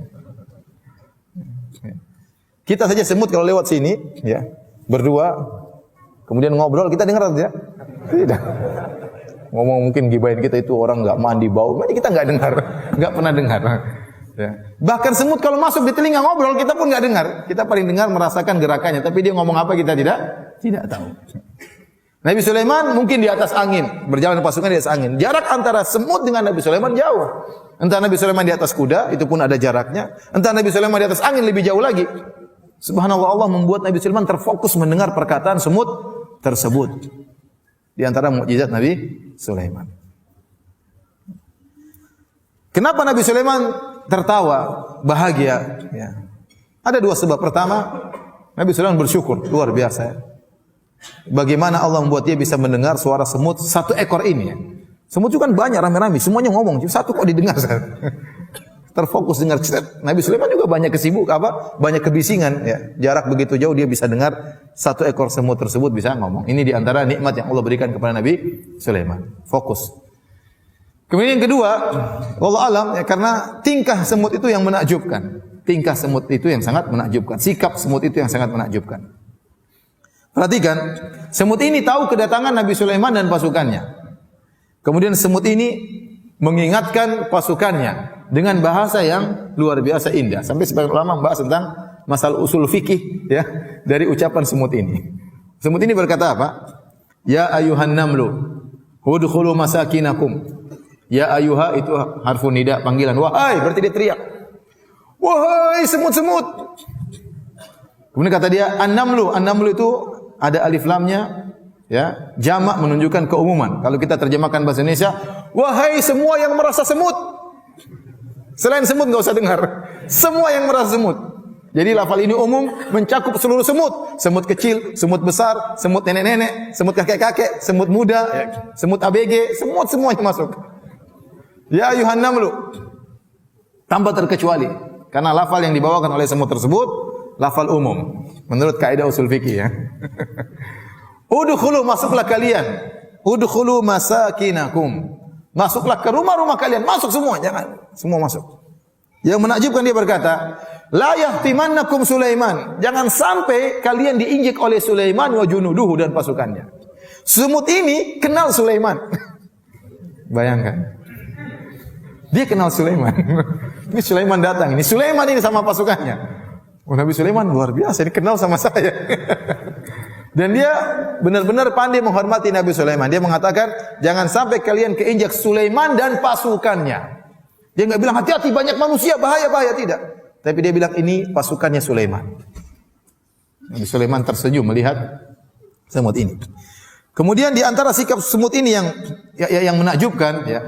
Kita saja semut kalau lewat sini, ya, berdua, kemudian ngobrol, kita dengar saja? Tidak. Ngomong mungkin gibahin kita itu orang enggak mandi bau, mati kita enggak dengar, enggak pernah dengar. Ya. Bahkan semut kalau masuk di telinga ngobrol kita pun enggak dengar. Kita paling dengar merasakan gerakannya, tapi dia ngomong apa kita tidak tahu. Nabi Sulaiman mungkin di atas angin, berjalan pasukan di atas angin. Jarak antara semut dengan Nabi Sulaiman jauh. Entah Nabi Sulaiman di atas kuda, itu pun ada jaraknya. Entah Nabi Sulaiman di atas angin lebih jauh lagi. Subhanallah, Allah membuat Nabi Sulaiman terfokus mendengar perkataan semut tersebut. Di antara mukjizat Nabi Sulaiman. Kenapa Nabi Sulaiman tertawa, bahagia? Ya. Ada dua sebab. Pertama, Nabi Sulaiman bersyukur, luar biasa. Ya. Bagaimana Allah membuat dia bisa mendengar suara semut satu ekor ini. Ya. Semut itu kan banyak, rame-rame, semuanya ngomong, satu kok didengar. Terfokus dengar. Nabi Sulaiman juga banyak kesibuk, banyak kebisingan. Ya. Jarak begitu jauh dia bisa dengar satu ekor semut tersebut bisa ngomong. Ini di antara nikmat yang Allah berikan kepada Nabi Sulaiman. Fokus. Kemudian yang kedua, wallahu alam, ya, karena tingkah semut itu yang menakjubkan. Tingkah semut itu yang sangat menakjubkan. Sikap semut itu yang sangat menakjubkan. Perhatikan, semut ini tahu kedatangan Nabi Sulaiman dan pasukannya. Kemudian semut ini mengingatkan pasukannya dengan bahasa yang luar biasa indah. Sampai sebagian ulama membahas tentang masalah usul fikih ya dari ucapan semut ini. Semut ini berkata apa? Ya ayuhan namlu, udkhulu masakinakum. Ya ayuha itu harfu nida, panggilan. Wahai, berarti dia teriak. Wahai semut-semut. Kemudian kata dia an-namlu. An-namlu itu ada alif lamnya. Ya, jamak menunjukkan keumuman. Kalau kita terjemahkan bahasa Indonesia, wahai semua yang merasa semut. Selain semut enggak usah dengar. Semua yang merasa semut. Jadi lafal ini umum mencakup seluruh semut. Semut kecil, semut besar, semut nenek-nenek, semut kakek-kakek, semut muda, semut ABG, semuanya masuk. Ya ayuhan namlu. Tanpa terkecuali. Karena lafal yang dibawakan oleh semut tersebut lafal umum menurut kaidah usul fikih ya. Udkhulu, masuklah kalian. Udkhulu masakinakum. Masuklah ke rumah-rumah kalian. Masuk semua, jangan semua masuk. Yang menakjubkan dia berkata, la yahtimannakum Sulaiman. Jangan sampai kalian diinjek oleh Sulaiman wa junuduhu dan pasukannya. Semut ini kenal Sulaiman. Bayangkan. Dia kenal Sulaiman. Ini Sulaiman datang. Ini Sulaiman ini sama pasukannya. Oh, Nabi Sulaiman luar biasa. Dia kenal sama saya. Dan dia benar-benar pandai menghormati Nabi Sulaiman. Dia mengatakan, jangan sampai kalian keinjak Sulaiman dan pasukannya. Dia enggak bilang hati-hati banyak manusia bahaya tidak. Tapi dia bilang ini pasukannya Sulaiman. Nabi Sulaiman tersenyum melihat semut ini. Kemudian di antara sikap semut ini yang menakjubkan ya.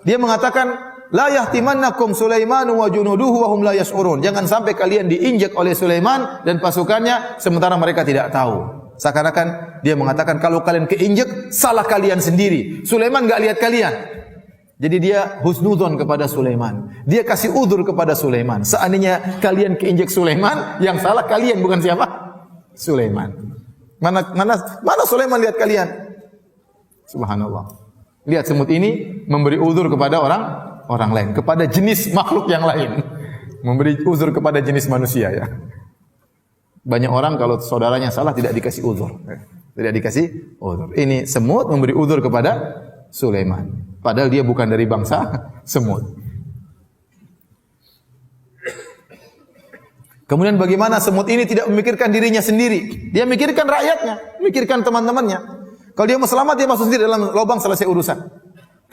Dia mengatakan la yahtimannakum Sulaiman wa junuduhu wa hum la yash'urun. Jangan sampai kalian diinjak oleh Sulaiman dan pasukannya sementara mereka tidak tahu. Seakan-akan dia mengatakan kalau kalian keinjek salah kalian sendiri. Sulaiman enggak lihat kalian. Jadi dia husnudzon kepada Sulaiman. Dia kasih udzur kepada Sulaiman. Seandainya kalian keinjek Sulaiman, yang salah kalian bukan siapa? Sulaiman. Mana Sulaiman lihat kalian? Subhanallah. Lihat semut ini memberi udzur kepada orang lain, kepada jenis makhluk yang lain. Memberi udzur kepada jenis manusia ya. Banyak orang kalau saudaranya salah tidak dikasih udzur. Tidak dikasih udzur. Ini semut memberi udzur kepada Sulaiman. Padahal dia bukan dari bangsa semut. Kemudian bagaimana semut ini tidak memikirkan dirinya sendiri. Dia memikirkan rakyatnya, memikirkan teman-temannya. Kalau dia mau selamat, dia masuk sendiri dalam lubang selesai urusan.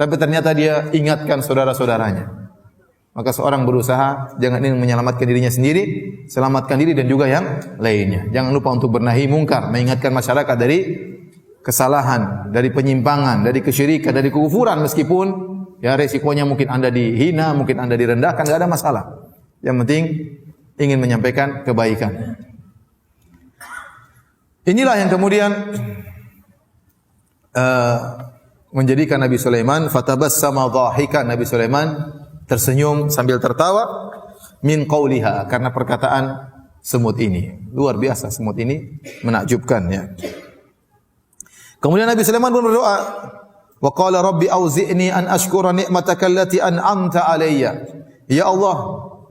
Tapi ternyata dia ingatkan saudara-saudaranya. Maka seorang berusaha jangan ingin menyelamatkan dirinya sendiri, selamatkan diri dan juga yang lainnya. Jangan lupa untuk bernahi mungkar, mengingatkan masyarakat dari kesalahan, dari penyimpangan, dari kesyirikan, dari kekufuran meskipun ya resikonya mungkin Anda dihina, mungkin Anda direndahkan, enggak ada masalah. Yang penting ingin menyampaikan kebaikan. Inilah yang kemudian menjadikan Nabi Sulaiman fatabassama dhahikan. Nabi Sulaiman tersenyum sambil tertawa min qauliha, karena perkataan semut ini. Luar biasa semut ini, menakjubkan ya. Kemudian Nabi Sulaiman pun berdoa, wa qala rabbi auzi'ni an ashkura ni'mataka allati an'amta alayya. Ya Allah,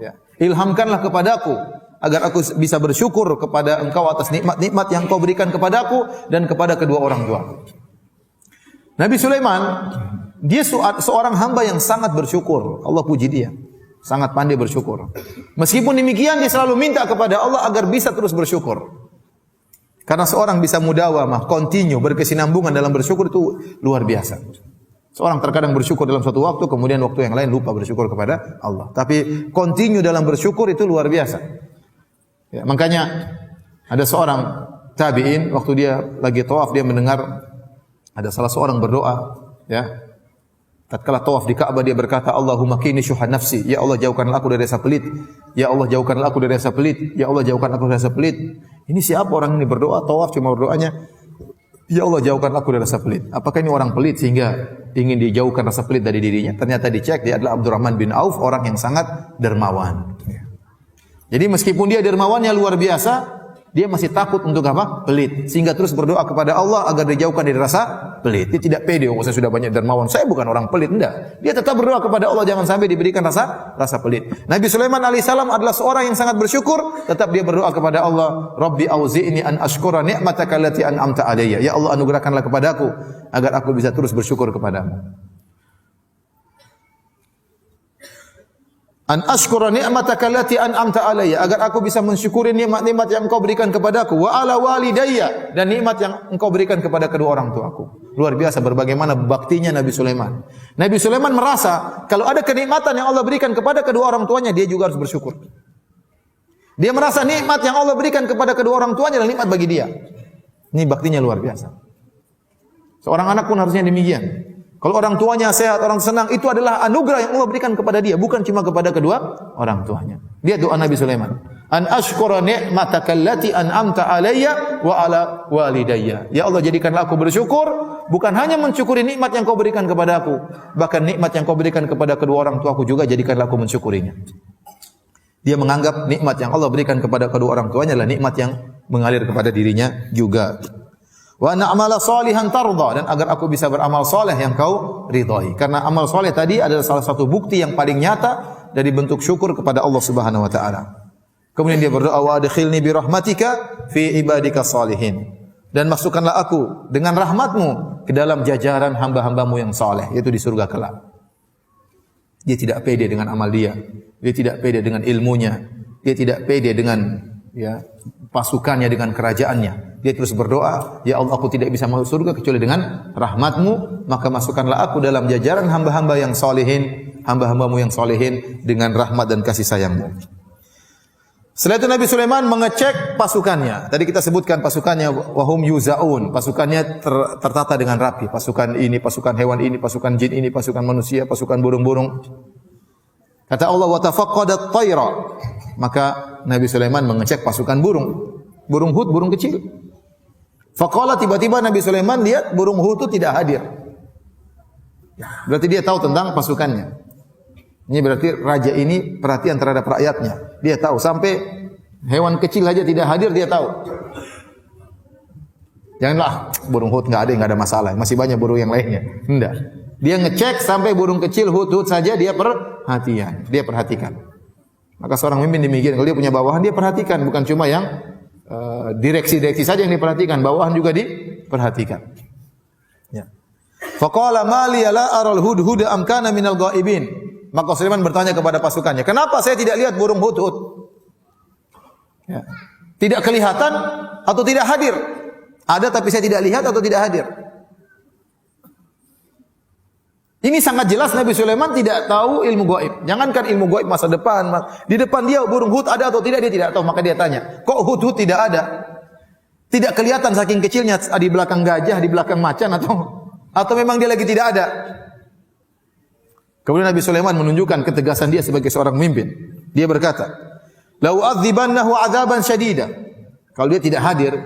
ya, ilhamkanlah kepadaku agar aku bisa bersyukur kepada Engkau atas nikmat-nikmat yang Kau berikan kepadaku dan kepada kedua orang tuaku. Nabi Sulaiman, dia seorang hamba yang sangat bersyukur. Allah puji dia. Sangat pandai bersyukur. Meskipun demikian, dia selalu minta kepada Allah agar bisa terus bersyukur. Karena seorang bisa mudawamah, continue, berkesinambungan dalam bersyukur itu luar biasa. Seorang terkadang bersyukur dalam suatu waktu, kemudian waktu yang lain lupa bersyukur kepada Allah. Tapi continue dalam bersyukur itu luar biasa. Ya, makanya ada seorang tabi'in, waktu dia lagi tawaf, dia mendengar ada salah seorang berdoa, ya. Tatkala tawaf di Ka'bah dia berkata, Allahumma qini syuha nafsi, ya Allah jauhkanlah aku dari rasa pelit. Ya Allah jauhkanlah aku dari rasa pelit. Ya Allah jauhkanlah aku dari rasa pelit. Ini siapa orang ini berdoa tawaf cuma berdoanya, ya Allah jauhkanlah aku dari rasa pelit. Apakah ini orang pelit sehingga ingin dijauhkan rasa pelit dari dirinya? Ternyata dicek dia adalah Abdurrahman bin Auf, orang yang sangat dermawan. Jadi meskipun dia dermawannya luar biasa, dia masih takut untuk apa? Pelit. Sehingga terus berdoa kepada Allah agar dijauhkan dari rasa pelit. Dia tidak pede, oh saya sudah banyak dermawan, saya bukan orang pelit. Enggak. Dia tetap berdoa kepada Allah jangan sampai diberikan rasa pelit. Nabi Sulaiman alaihissalam adalah seorang yang sangat bersyukur, tetap dia berdoa kepada Allah, Rabbi auzi'ni an ashkura ni'mataka allati an'amta alayya. Ya Allah anugerahkanlah kepadaku agar aku bisa terus bersyukur kepadamu. An ashkura ni'mataka allati an'amta alayya, agar aku bisa mensyukuri nikmat-nikmat yang Engkau berikan kepadaku, wa ala walidayya, dan nikmat yang Engkau berikan kepada kedua orang tuaku. Luar biasa bagaimana baktinya Nabi Sulaiman. Nabi Sulaiman merasa kalau ada kenikmatan yang Allah berikan kepada kedua orang tuanya, dia juga harus bersyukur. Dia merasa nikmat yang Allah berikan kepada kedua orang tuanya adalah nikmat bagi dia. Ini baktinya luar biasa. Seorang anak pun harusnya demikian. Kalau orang tuanya sehat, orang senang, itu adalah anugerah yang Allah berikan kepada dia, bukan cuma kepada kedua orang tuanya. Dia doa Nabi Sulaiman. An ashkura ni'mataka allati an'amta alayya wa ala walidayya. Ya Allah jadikanlah aku bersyukur, bukan hanya mensyukuri nikmat yang Kau berikan kepada aku, bahkan nikmat yang Kau berikan kepada kedua orang tuaku juga jadikanlah aku mensyukurinya. Dia menganggap nikmat yang Allah berikan kepada kedua orang tuanya adalah nikmat yang mengalir kepada dirinya juga. Wa na'mala salihan tarda, dan agar aku bisa beramal saleh yang Kau ridhai. Karena amal saleh tadi adalah salah satu bukti yang paling nyata dari bentuk syukur kepada Allah Subhanahu wa taala. Kemudian dia berdoa, wa adkhilni bi rahmatika fi ibadika salihin. Dan masukkanlah aku dengan rahmat-Mu ke dalam jajaran hamba-hamba-Mu yang saleh, yaitu di surga kelak. Dia tidak pede dengan amal dia tidak pede dengan ilmunya, dia tidak pede dengan pasukannya, dengan kerajaannya. Dia terus berdoa, ya Allah aku tidak bisa masuk surga kecuali dengan rahmat-Mu, maka masukkanlah aku dalam jajaran hamba-hamba yang salihin, hamba-hamba-Mu yang salihin dengan rahmat dan kasih sayang-Mu. Setelah itu Nabi Sulaiman mengecek pasukannya. Tadi kita sebutkan pasukannya wahum yuzaun, pasukannya tertata dengan rapi. Pasukan ini, pasukan hewan ini, pasukan jin ini, pasukan manusia, pasukan burung-burung. Kata Allah wa tafaqqadat tayra. Maka Nabi Sulaiman mengecek pasukan burung. Burung hut, burung kecil. Faqala, tiba-tiba Nabi Sulaiman lihat burung hut itu tidak hadir. Berarti dia tahu tentang pasukannya. Ini berarti raja ini perhatian terhadap rakyatnya. Dia tahu sampai hewan kecil saja tidak hadir dia tahu. Janganlah burung hut enggak ada masalah. Masih banyak burung yang lainnya. Enggak. Dia ngecek sampai burung kecil hut saja dia perhatikan. Maka seorang pemimpin demikian, kalau dia punya bawahan dia perhatikan, bukan cuma yang direksi-direksi saja yang diperhatikan, bawahan juga diperhatikan. Ya. Faqala ma li la aral hudhud am kana minal ghaibin. Maka Sulaiman bertanya kepada pasukannya, kenapa saya tidak lihat burung hudhud? Ya. Tidak kelihatan atau tidak hadir? Ada tapi saya tidak lihat atau tidak hadir? Ini sangat jelas Nabi Sulaiman tidak tahu ilmu gaib. Jangankan ilmu gaib masa depan, di depan dia burung hut ada atau tidak dia tidak tahu. Maka dia tanya, kok hut tidak ada? Tidak kelihatan saking kecilnya, di belakang gajah, di belakang macan atau memang dia lagi tidak ada? Kemudian Nabi Sulaiman menunjukkan ketegasan dia sebagai seorang pemimpin. Dia berkata, "Lau adzibannahu adzaban syadida." Kalau dia tidak hadir,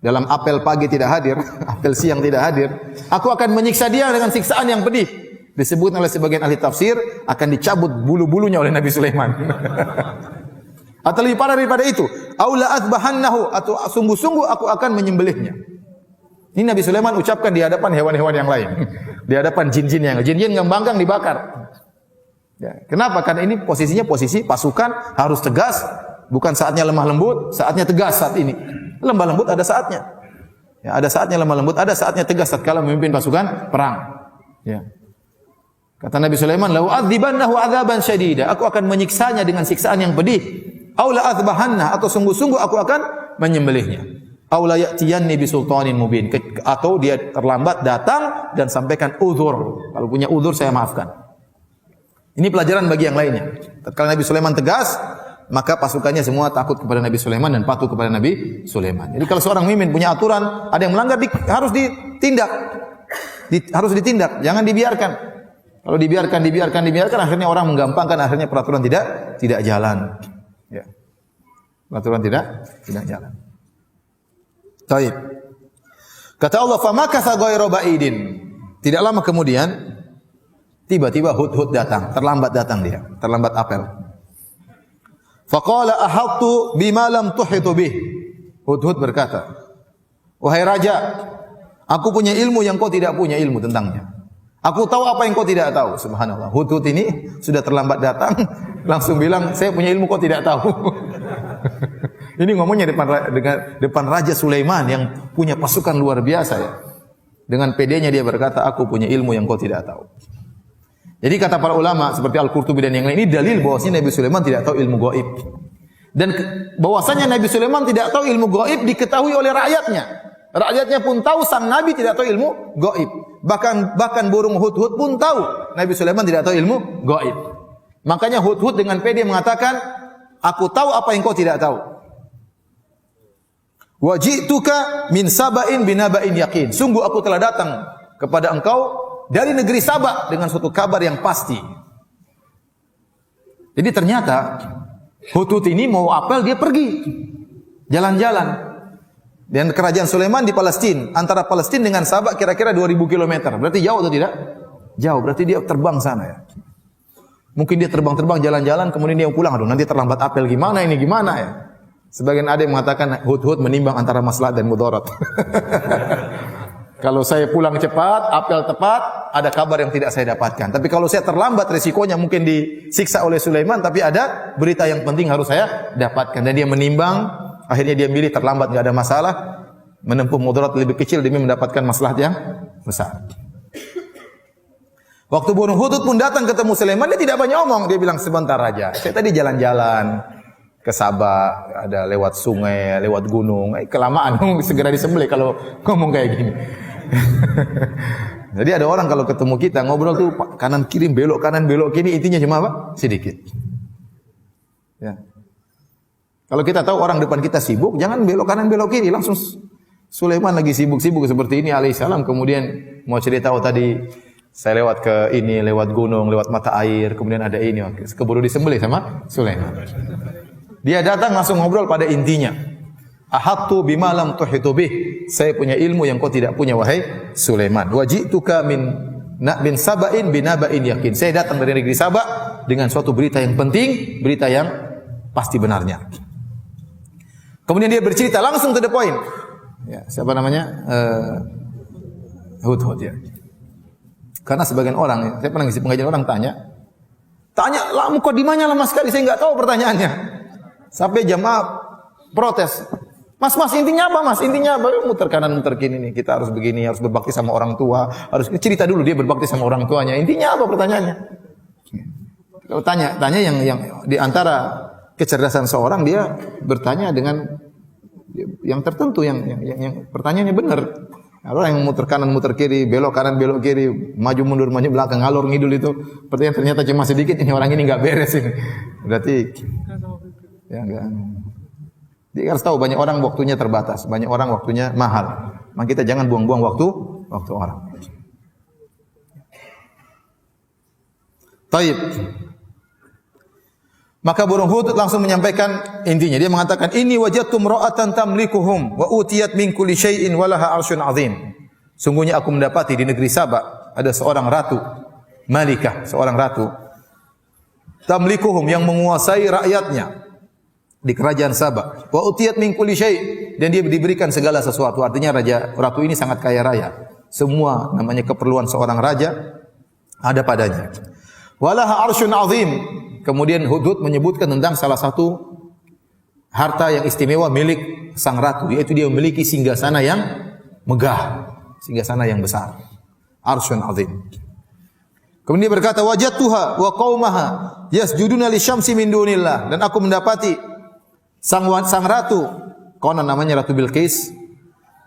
dalam apel pagi tidak hadir, apel siang tidak hadir, aku akan menyiksa dia dengan siksaan yang pedih. Disebut oleh sebagian ahli tafsir akan dicabut bulu-bulunya oleh Nabi Sulaiman. Atau lebih parah daripada itu, aula azbahannahu, atau sungguh-sungguh aku akan menyembelihnya. Ini Nabi Sulaiman ucapkan di hadapan hewan-hewan yang lain, di hadapan jin-jin yang ngembangkang dibakar. Ya, kenapa? Karena ini posisinya posisi pasukan harus tegas, bukan saatnya lemah lembut, saatnya tegas saat ini. Lemah lembut ada saatnya. Ya, ada saatnya lemah lembut, ada saatnya tegas tatkala memimpin pasukan perang. Ya. Kata Nabi Sulaiman, "Lau adzibannahu adzaban syadida." Aku akan menyiksanya dengan siksaan yang pedih. Au la azbahanna, atau sungguh-sungguh aku akan menyembelihnya. Au la ya'tiyanni bisultanin mubin, atau dia terlambat datang dan sampaikan uzur. Kalau punya uzur saya maafkan. Ini pelajaran bagi yang lainnya. Tatkala Nabi Sulaiman tegas, maka pasukannya semua takut kepada Nabi Sulaiman dan patuh kepada Nabi Sulaiman. Jadi kalau seorang pemimpin punya aturan, ada yang melanggar harus ditindak. Harus ditindak, jangan dibiarkan. Kalau dibiarkan, akhirnya orang menggampangkan, akhirnya peraturan tidak jalan. Ya. Peraturan tidak jalan. Baik. Kata Allah, "Famakatha ghairu ba'idin." Tidak lama kemudian tiba-tiba Hudhud datang, terlambat datang dia, terlambat apel. Faqala ahattu bima lam tuhitu bih. Hudhud berkata, "Wahai raja, aku punya ilmu yang kau tidak punya ilmu tentangnya. Aku tahu apa yang kau tidak tahu." Subhanallah. Hudhud ini sudah terlambat datang, langsung bilang, "Saya punya ilmu kau tidak tahu." Ini ngomongnya depan Raja Sulaiman yang punya pasukan luar biasa ya. Dengan pedenya dia berkata, "Aku punya ilmu yang kau tidak tahu." Jadi kata para ulama seperti Al-Qurtubi dan yang lain, ini dalil bahwasanya Nabi Sulaiman tidak tahu ilmu gaib. Dan bahwasanya Nabi Sulaiman tidak tahu ilmu gaib diketahui oleh rakyatnya. Rakyatnya pun tahu sang Nabi tidak tahu ilmu gaib. Bahkan burung Hudhud pun tahu Nabi Sulaiman tidak tahu ilmu gaib. Makanya Hudhud dengan pede mengatakan, "Aku tahu apa yang kau tidak tahu." Wa ji'tuka min saba'in binaba'in yaqin. Sungguh aku telah datang kepada engkau dari negeri Saba dengan suatu kabar yang pasti. Jadi ternyata Hudhud ini mau apel, dia pergi jalan-jalan. Dan kerajaan Sulaiman di Palestina, antara Palestina dengan Saba kira-kira 2000 km. Berarti jauh atau tidak? Jauh, berarti dia terbang sana ya. Mungkin dia terbang-terbang jalan-jalan kemudian dia pulang, aduh nanti terlambat apel gimana ya. Sebagian ada yang mengatakan Hudhud menimbang antara maslahat dan mudarat. Kalau saya pulang cepat, apel tepat, ada kabar yang tidak saya dapatkan. Tapi kalau saya terlambat, resikonya mungkin disiksa oleh Sulaiman, tapi ada berita yang penting harus saya dapatkan. Dan dia menimbang, akhirnya dia milih terlambat, enggak ada masalah, menempuh mudarat lebih kecil demi mendapatkan maslahat yang besar. Waktu burung Hudhud pun datang ketemu Sulaiman, dia tidak banyak omong, dia bilang, "Sebentar aja, saya tadi jalan-jalan ke Sabah, ada lewat sungai, lewat gunung, kelamaan, segera disembelih kalau ngomong kayak gini." Jadi ada orang kalau ketemu kita ngobrol tuh kanan kiri belok kanan belok kiri, intinya cuma apa? Sedikit. Ya. Kalau kita tahu orang depan kita sibuk, jangan belok kanan belok kiri, langsung Sulaiman lagi sibuk-sibuk seperti ini alaihissalam, kemudian mau cerita, "Oh tadi saya lewat ke ini, lewat gunung, lewat mata air, kemudian ada ini." Keburu disembelih sama Sulaiman. Dia datang langsung ngobrol pada intinya. Ahattu bima lam tuhitu bih. Saya punya ilmu yang kau tidak punya wahai Sulaiman. Wa ji'tuka min saba'in binaba'in yakin. Saya datang dari negeri Sabah dengan suatu berita yang penting, berita yang pasti benarnya. Kemudian dia bercerita langsung to the point. Ya, siapa namanya? Hudhud ya. Karena sebagian orang, saya pernah ngisi pengajian, orang tanya, lah mukadimahnya lama sekali, saya enggak tahu pertanyaannya. Sampai jamaah protes. Mas, intinya apa mas? Intinya baru muter kanan muter kiri nih. Kita harus begini, harus berbakti sama orang tua. Harus cerita dulu dia berbakti sama orang tuanya. Intinya apa pertanyaannya? Kalau tanya yang di antara kecerdasan seorang, dia bertanya dengan yang tertentu, yang pertanyaannya benar. Kalau yang muter kanan muter kiri, belok kanan belok kiri, maju mundur maju belakang, ngalor ngidul itu, pertanyaan ternyata cuma sedikit, ini orang ini enggak beres ini. Berarti ya enggak. Dia harus tahu banyak orang waktunya terbatas, banyak orang waktunya mahal. Maka kita jangan buang-buang waktu orang. Taib. Maka burung Hudhud langsung menyampaikan intinya. Dia mengatakan, "Inni wajadtu imra'atan tamlikuhum wa utiyat min kulli syai'in wa laha 'arsyun 'azim." Sungguhnya aku mendapati di negeri Sabah ada seorang ratu, malikah, seorang ratu. Tamlikuhum, yang menguasai rakyatnya di kerajaan Sabah. Wa utiyat min kulli syai', dan dia diberikan segala sesuatu. Artinya ratu ini sangat kaya raya. Semua namanya keperluan seorang raja ada padanya. Walaha 'arsyun 'azim. Kemudian Hudhud menyebutkan tentang salah satu harta yang istimewa milik sang ratu, yaitu dia memiliki singgasana yang megah, singgasana yang besar. Arsyun azim. Kemudian dia berkata, wajadtuha wa qaumaha yasjuduna lisyamsi min dunillah, dan aku mendapati sang ratu, konon namanya Ratu Bilqis,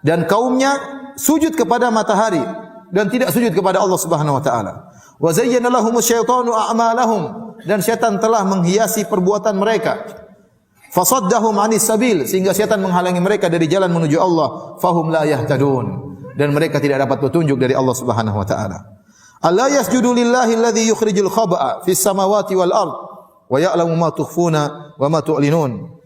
dan kaumnya sujud kepada matahari dan tidak sujud kepada Allah Subhanahu wa taala. Wa zayyana lahumus syaitanu a'malahum, dan syaitan telah menghiasi perbuatan mereka. Fasaddahum 'anis sabil, sehingga syaitan menghalangi mereka dari jalan menuju Allah. Fahum la yahtadun, dan mereka tidak dapat petunjuk dari Allah Subhanahu wa taala. Alla yasjudu lillahi alladhi yukhrijul khaba'a fis samawati wal ard wa ya'lamu ma tukhfuna wa ma tu'linun.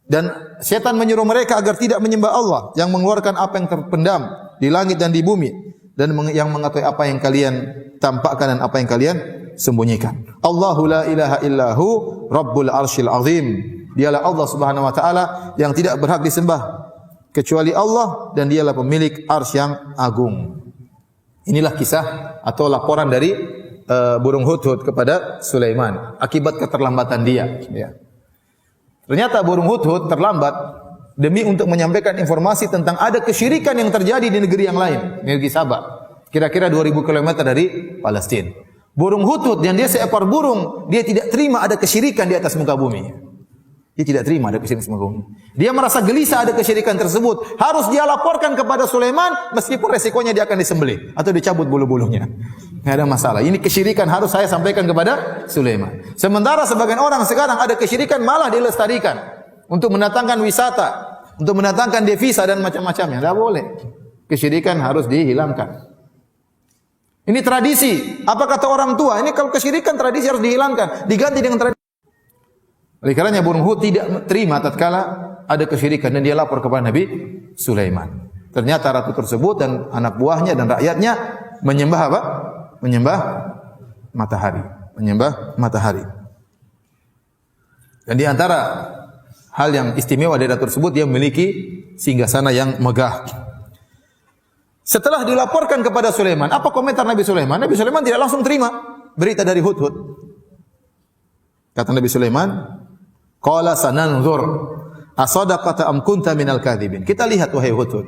Dan syaitan menyuruh mereka agar tidak menyembah Allah yang mengeluarkan apa yang terpendam di langit dan di bumi, dan yang mengetahui apa yang kalian tampakkan dan apa yang kalian sembunyikan. Allahu la ilaha illahu rabbul arsyil azim. Dialah Allah Subhanahu wa taala yang tidak berhak disembah kecuali Allah, dan dialah pemilik arsy yang agung. Inilah kisah atau laporan dari burung hudhud kepada Sulaiman akibat keterlambatan dia. Ya. Ternyata burung hudhud terlambat demi untuk menyampaikan informasi tentang ada kesyirikan yang terjadi di negeri yang lain, negeri Sabah, kira-kira 2000 km dari Palestina. Burung hudhud, yang dia seekor burung, dia tidak terima ada kesyirikan di atas muka bumi. Dia tidak terima ada kesyirikan di muka bumi. Dia merasa gelisah ada kesyirikan tersebut. Harus dia laporkan kepada Sulaiman, meskipun resikonya dia akan disembelih atau dicabut bulu-bulunya. Tidak ada masalah. Ini kesyirikan harus saya sampaikan kepada Sulaiman. Sementara sebagian orang sekarang ada kesyirikan malah dilestarikan untuk mendatangkan wisata, untuk mendatangkan devisa dan macam-macamnya. Tidak boleh. Kesyirikan harus dihilangkan. Ini tradisi. Apa kata orang tua? Ini kalau kesyirikan tradisi harus dihilangkan, diganti dengan tradisi. Oleh karenanya burung hudhud tidak terima tatkala ada kesyirikan, dan dia lapor kepada Nabi Sulaiman. Ternyata ratu tersebut dan anak buahnya dan rakyatnya menyembah apa? Menyembah matahari, menyembah matahari. Dan di antara hal yang istimewa dari ratu tersebut, dia memiliki singgasana yang megah. Setelah dilaporkan kepada Sulaiman, apa komentar Nabi Sulaiman? Nabi Sulaiman tidak langsung terima berita dari hudhud. Kata Nabi Sulaiman, qala sananzur asadaqata am kunta minal kadhibin. Kita lihat wahai hudhud,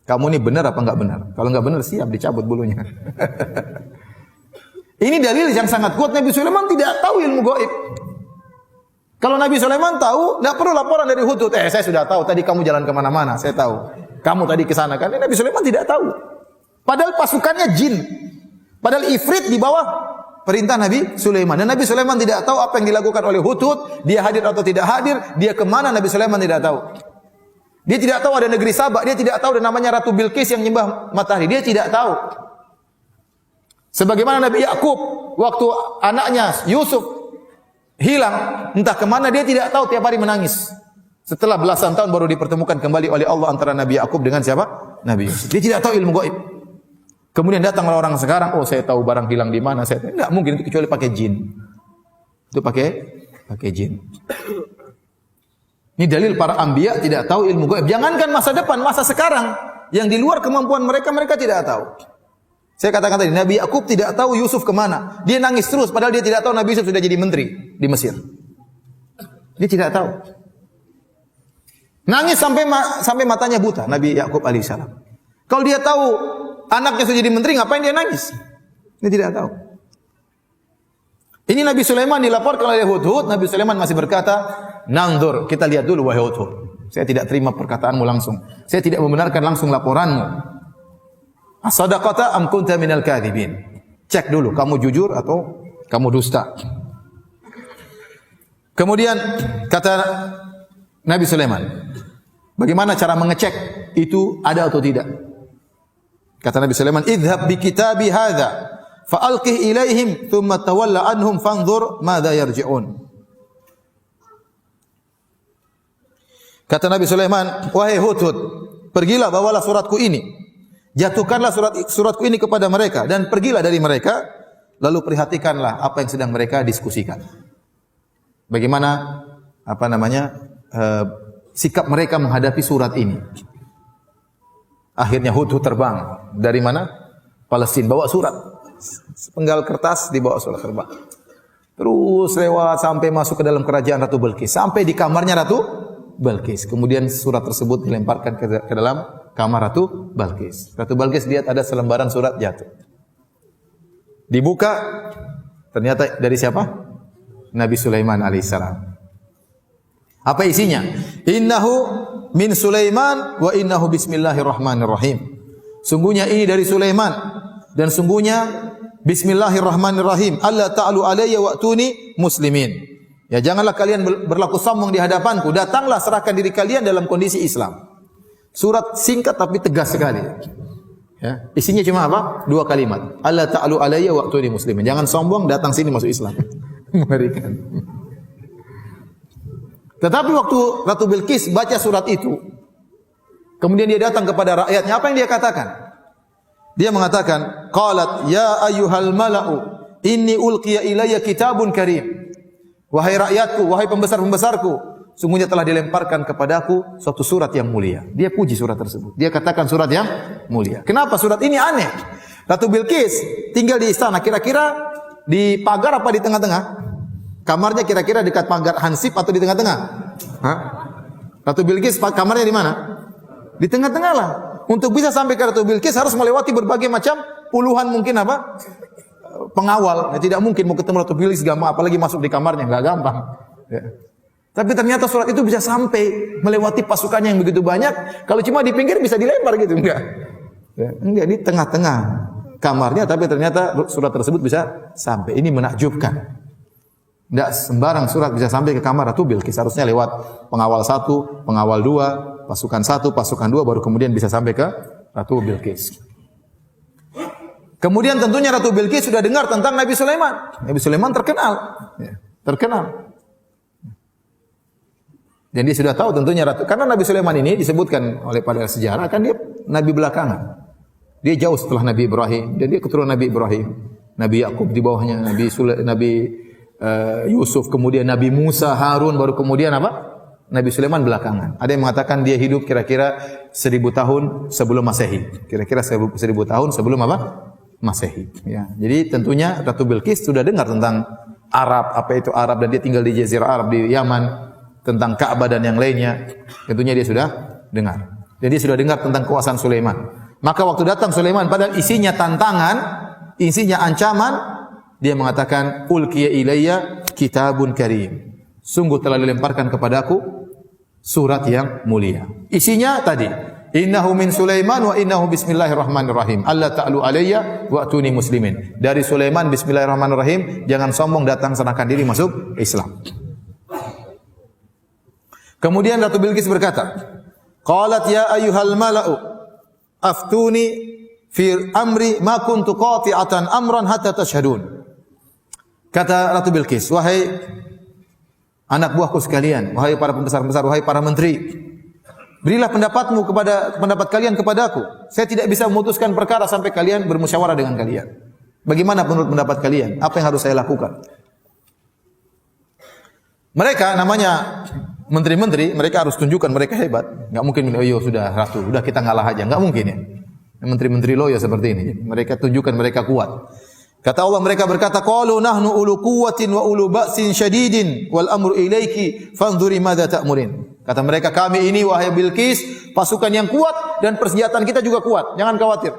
kamu ini benar apa enggak benar? Kalau enggak benar, siap dicabut bulunya. Ini dalil yang sangat kuat. Nabi Sulaiman tidak tahu ilmu gaib. Kalau Nabi Sulaiman tahu, tidak perlu laporan dari hudhud. Saya sudah tahu, tadi kamu jalan kemana-mana, saya tahu. Kamu tadi ke sana kan? Nabi Sulaiman tidak tahu. Padahal pasukannya jin. Padahal ifrit di bawah perintah Nabi Sulaiman. Dan Nabi Sulaiman tidak tahu apa yang dilakukan oleh hudhud. Dia hadir atau tidak hadir. Dia kemana, Nabi Sulaiman tidak tahu. Dia tidak tahu ada negeri Sabah. Dia tidak tahu ada namanya Ratu Bilqis yang menyembah matahari. Dia tidak tahu. Sebagaimana Nabi Yakub, waktu anaknya Yusuf hilang, entah kemana, dia tidak tahu, tiap hari menangis. Setelah belasan tahun baru dipertemukan kembali oleh Allah antara Nabi Yakub dengan siapa? Nabi Yusuf. Dia tidak tahu ilmu gaib. Kemudian datanglah orang sekarang, oh saya tahu barang hilang di mana, saya tahu. Enggak mungkin, itu kecuali pakai jin. Itu pakai jin. Ini dalil para anbiya tidak tahu ilmu gaib. Jangankan masa depan, masa sekarang yang di luar kemampuan mereka, mereka tidak tahu. Saya katakan tadi, Nabi Yakub tidak tahu Yusuf kemana. Dia nangis terus, padahal dia tidak tahu Nabi Yusuf sudah jadi menteri di Mesir. Dia tidak tahu. Nangis sampai matanya buta, Nabi Yakub alaihissalam. Kalau dia tahu anaknya sudah jadi menteri, ngapain dia nangis? Dia tidak tahu. Ini Nabi Sulaiman dilaporkan oleh hudhud. Nabi Sulaiman masih berkata, "Nanzur, kita lihat dulu wahai hudhud. Saya tidak terima perkataanmu langsung. Saya tidak membenarkan langsung laporanmu. Asadaqata am kunta minal kadhibin." Cek dulu, kamu jujur atau kamu dusta. Kemudian kata Nabi Sulaiman, bagaimana cara mengecek itu ada atau tidak? Kata Nabi Sulaiman, "Idhhab bi kitabi hadza fa alqih ilaihim thumma tawalla anhum fanzur madza yarji'un." Kata Nabi Sulaiman, "Wahai hudhud, pergilah bawalah suratku ini. Jatuhkanlah suratku ini kepada mereka dan pergilah dari mereka, lalu perhatikanlah apa yang sedang mereka diskusikan. Bagaimana sikap mereka menghadapi surat ini." Akhirnya hudhud terbang dari mana? Palestina, bawa surat. Sepenggal kertas dibawa surat terbang. Terus lewat sampai masuk ke dalam kerajaan Ratu Bilqis, sampai di kamarnya Ratu Bilqis. Kemudian surat tersebut dilemparkan ke dalam kamar Ratu Balqis. Ratu Balqis lihat ada selembaran surat jatuh. Dibuka, ternyata dari siapa? Nabi Sulaiman alaihissalam. Apa isinya? Innahu min Sulaiman wa innahu bismillahirrahmanirrahim. Sungguhnya ini dari Sulaiman dan sungguhnya bismillahirrahmanirrahim. Alla ta'alu alayya wa'tuni muslimin. Ya, janganlah kalian berlaku sombong di hadapanku. Datanglah serahkan diri kalian dalam kondisi Islam. Surat singkat tapi tegas sekali. Ya, isinya cuma apa? 2 kalimat. Alla ta'alu alayya wa'tuni muslimin. Jangan sombong, datang sini masuk Islam. Mengerikan. Tetapi waktu Ratu Bilqis baca surat itu, kemudian dia datang kepada rakyatnya, apa yang dia katakan? Dia mengatakan, qalat ya ayyuhal mala'u inni ulqiya ilayya kitabun karim. Wahai rakyatku, wahai pembesar-pembesarku, sungguhnya telah dilemparkan kepadaku suatu surat yang mulia. Dia puji surat tersebut. Dia katakan surat yang mulia. Kenapa surat ini aneh? Ratu Bilqis tinggal di istana, kira-kira di pagar apa di tengah-tengah? Kamarnya kira-kira dekat pagar hansip atau di tengah-tengah? Hah? Ratu Bilqis kamarnya di mana? Di tengah-tengah lah. Untuk bisa sampai ke Ratu Bilqis harus melewati berbagai macam puluhan mungkin apa? Pengawal. Ya, tidak mungkin mau ketemu Ratu Bilqis gampang, apalagi masuk di kamarnya enggak gampang. Ya. Tapi ternyata surat itu bisa sampai melewati pasukannya yang begitu banyak. Kalau cuma di pinggir bisa dilempar gitu, enggak. Ya, enggak, di tengah-tengah kamarnya, tapi ternyata surat tersebut bisa sampai. Ini menakjubkan. Tidak sembarang surat bisa sampai ke kamar Ratu Bilqis. Harusnya lewat pengawal 1, pengawal 2, pasukan 1, pasukan 2, baru kemudian bisa sampai ke Ratu Bilqis. Kemudian tentunya Ratu Bilqis sudah dengar tentang Nabi Sulaiman. Nabi Sulaiman terkenal. Ya, terkenal. Dan dia sudah tahu tentunya Ratu. Karena Nabi Sulaiman ini disebutkan oleh pada sejarah, kan dia Nabi belakangan. Dia jauh setelah Nabi Ibrahim. Dan dia keturunan Nabi Ibrahim. Nabi Yakub di bawahnya. Nabi Yusuf, kemudian Nabi Musa, Harun, baru kemudian apa? Nabi Sulaiman belakangan. Ada yang mengatakan dia hidup kira-kira 1000 tahun sebelum Masehi. Kira-kira 1000 tahun sebelum apa? Masehi. Ya. Jadi tentunya Ratu Bilqis sudah dengar tentang Arab, apa itu Arab, dan dia tinggal di Jazirah Arab di Yaman, tentang Ka'bah dan yang lainnya. Tentunya dia sudah dengar. Dan dia sudah dengar tentang kekuasaan Sulaiman. Maka waktu datang Sulaiman, padahal isinya tantangan, isinya ancaman, dia mengatakan, ulqiya ilayya kitabun karim. Sungguh telah dilemparkan kepadaku surat yang mulia. Isinya tadi, innahu min Sulaiman wa innahu bismillahirrahmanirrahim. Alla ta'lu alayya wa atuni muslimin. Dari Sulaiman, bismillahirrahmanirrahim, jangan sombong, datang serahkan diri masuk Islam. Kemudian Ratu Bilqis berkata, qalat ya ayyuhal mala'u aftuni fi amri ma kuntu qati'atan amran hatta tashhadun. Kata Ratu Bilqis, wahai anak buahku sekalian, wahai para pembesar-pembesar, wahai para menteri, berilah pendapat kalian kepadaku. Saya tidak bisa memutuskan perkara sampai kalian bermusyawarah dengan kalian. Bagaimana menurut pendapat kalian? Apa yang harus saya lakukan? Mereka namanya menteri-menteri, mereka harus tunjukkan mereka hebat. Enggak mungkin, oh iya sudah ratu, sudah kita ngalah aja. Enggak mungkin ya. Menteri-menteri loyo seperti ini. Mereka tunjukkan mereka kuat. Kata Allah, mereka berkata, qalu nahnu ulu quwwatin wa ulu ba'sin syadidin wal amru ilayki fanzuri madza ta'murin. Kata mereka, kami ini wahai Bilqis, pasukan yang kuat dan persenjataan kita juga kuat. Jangan khawatir.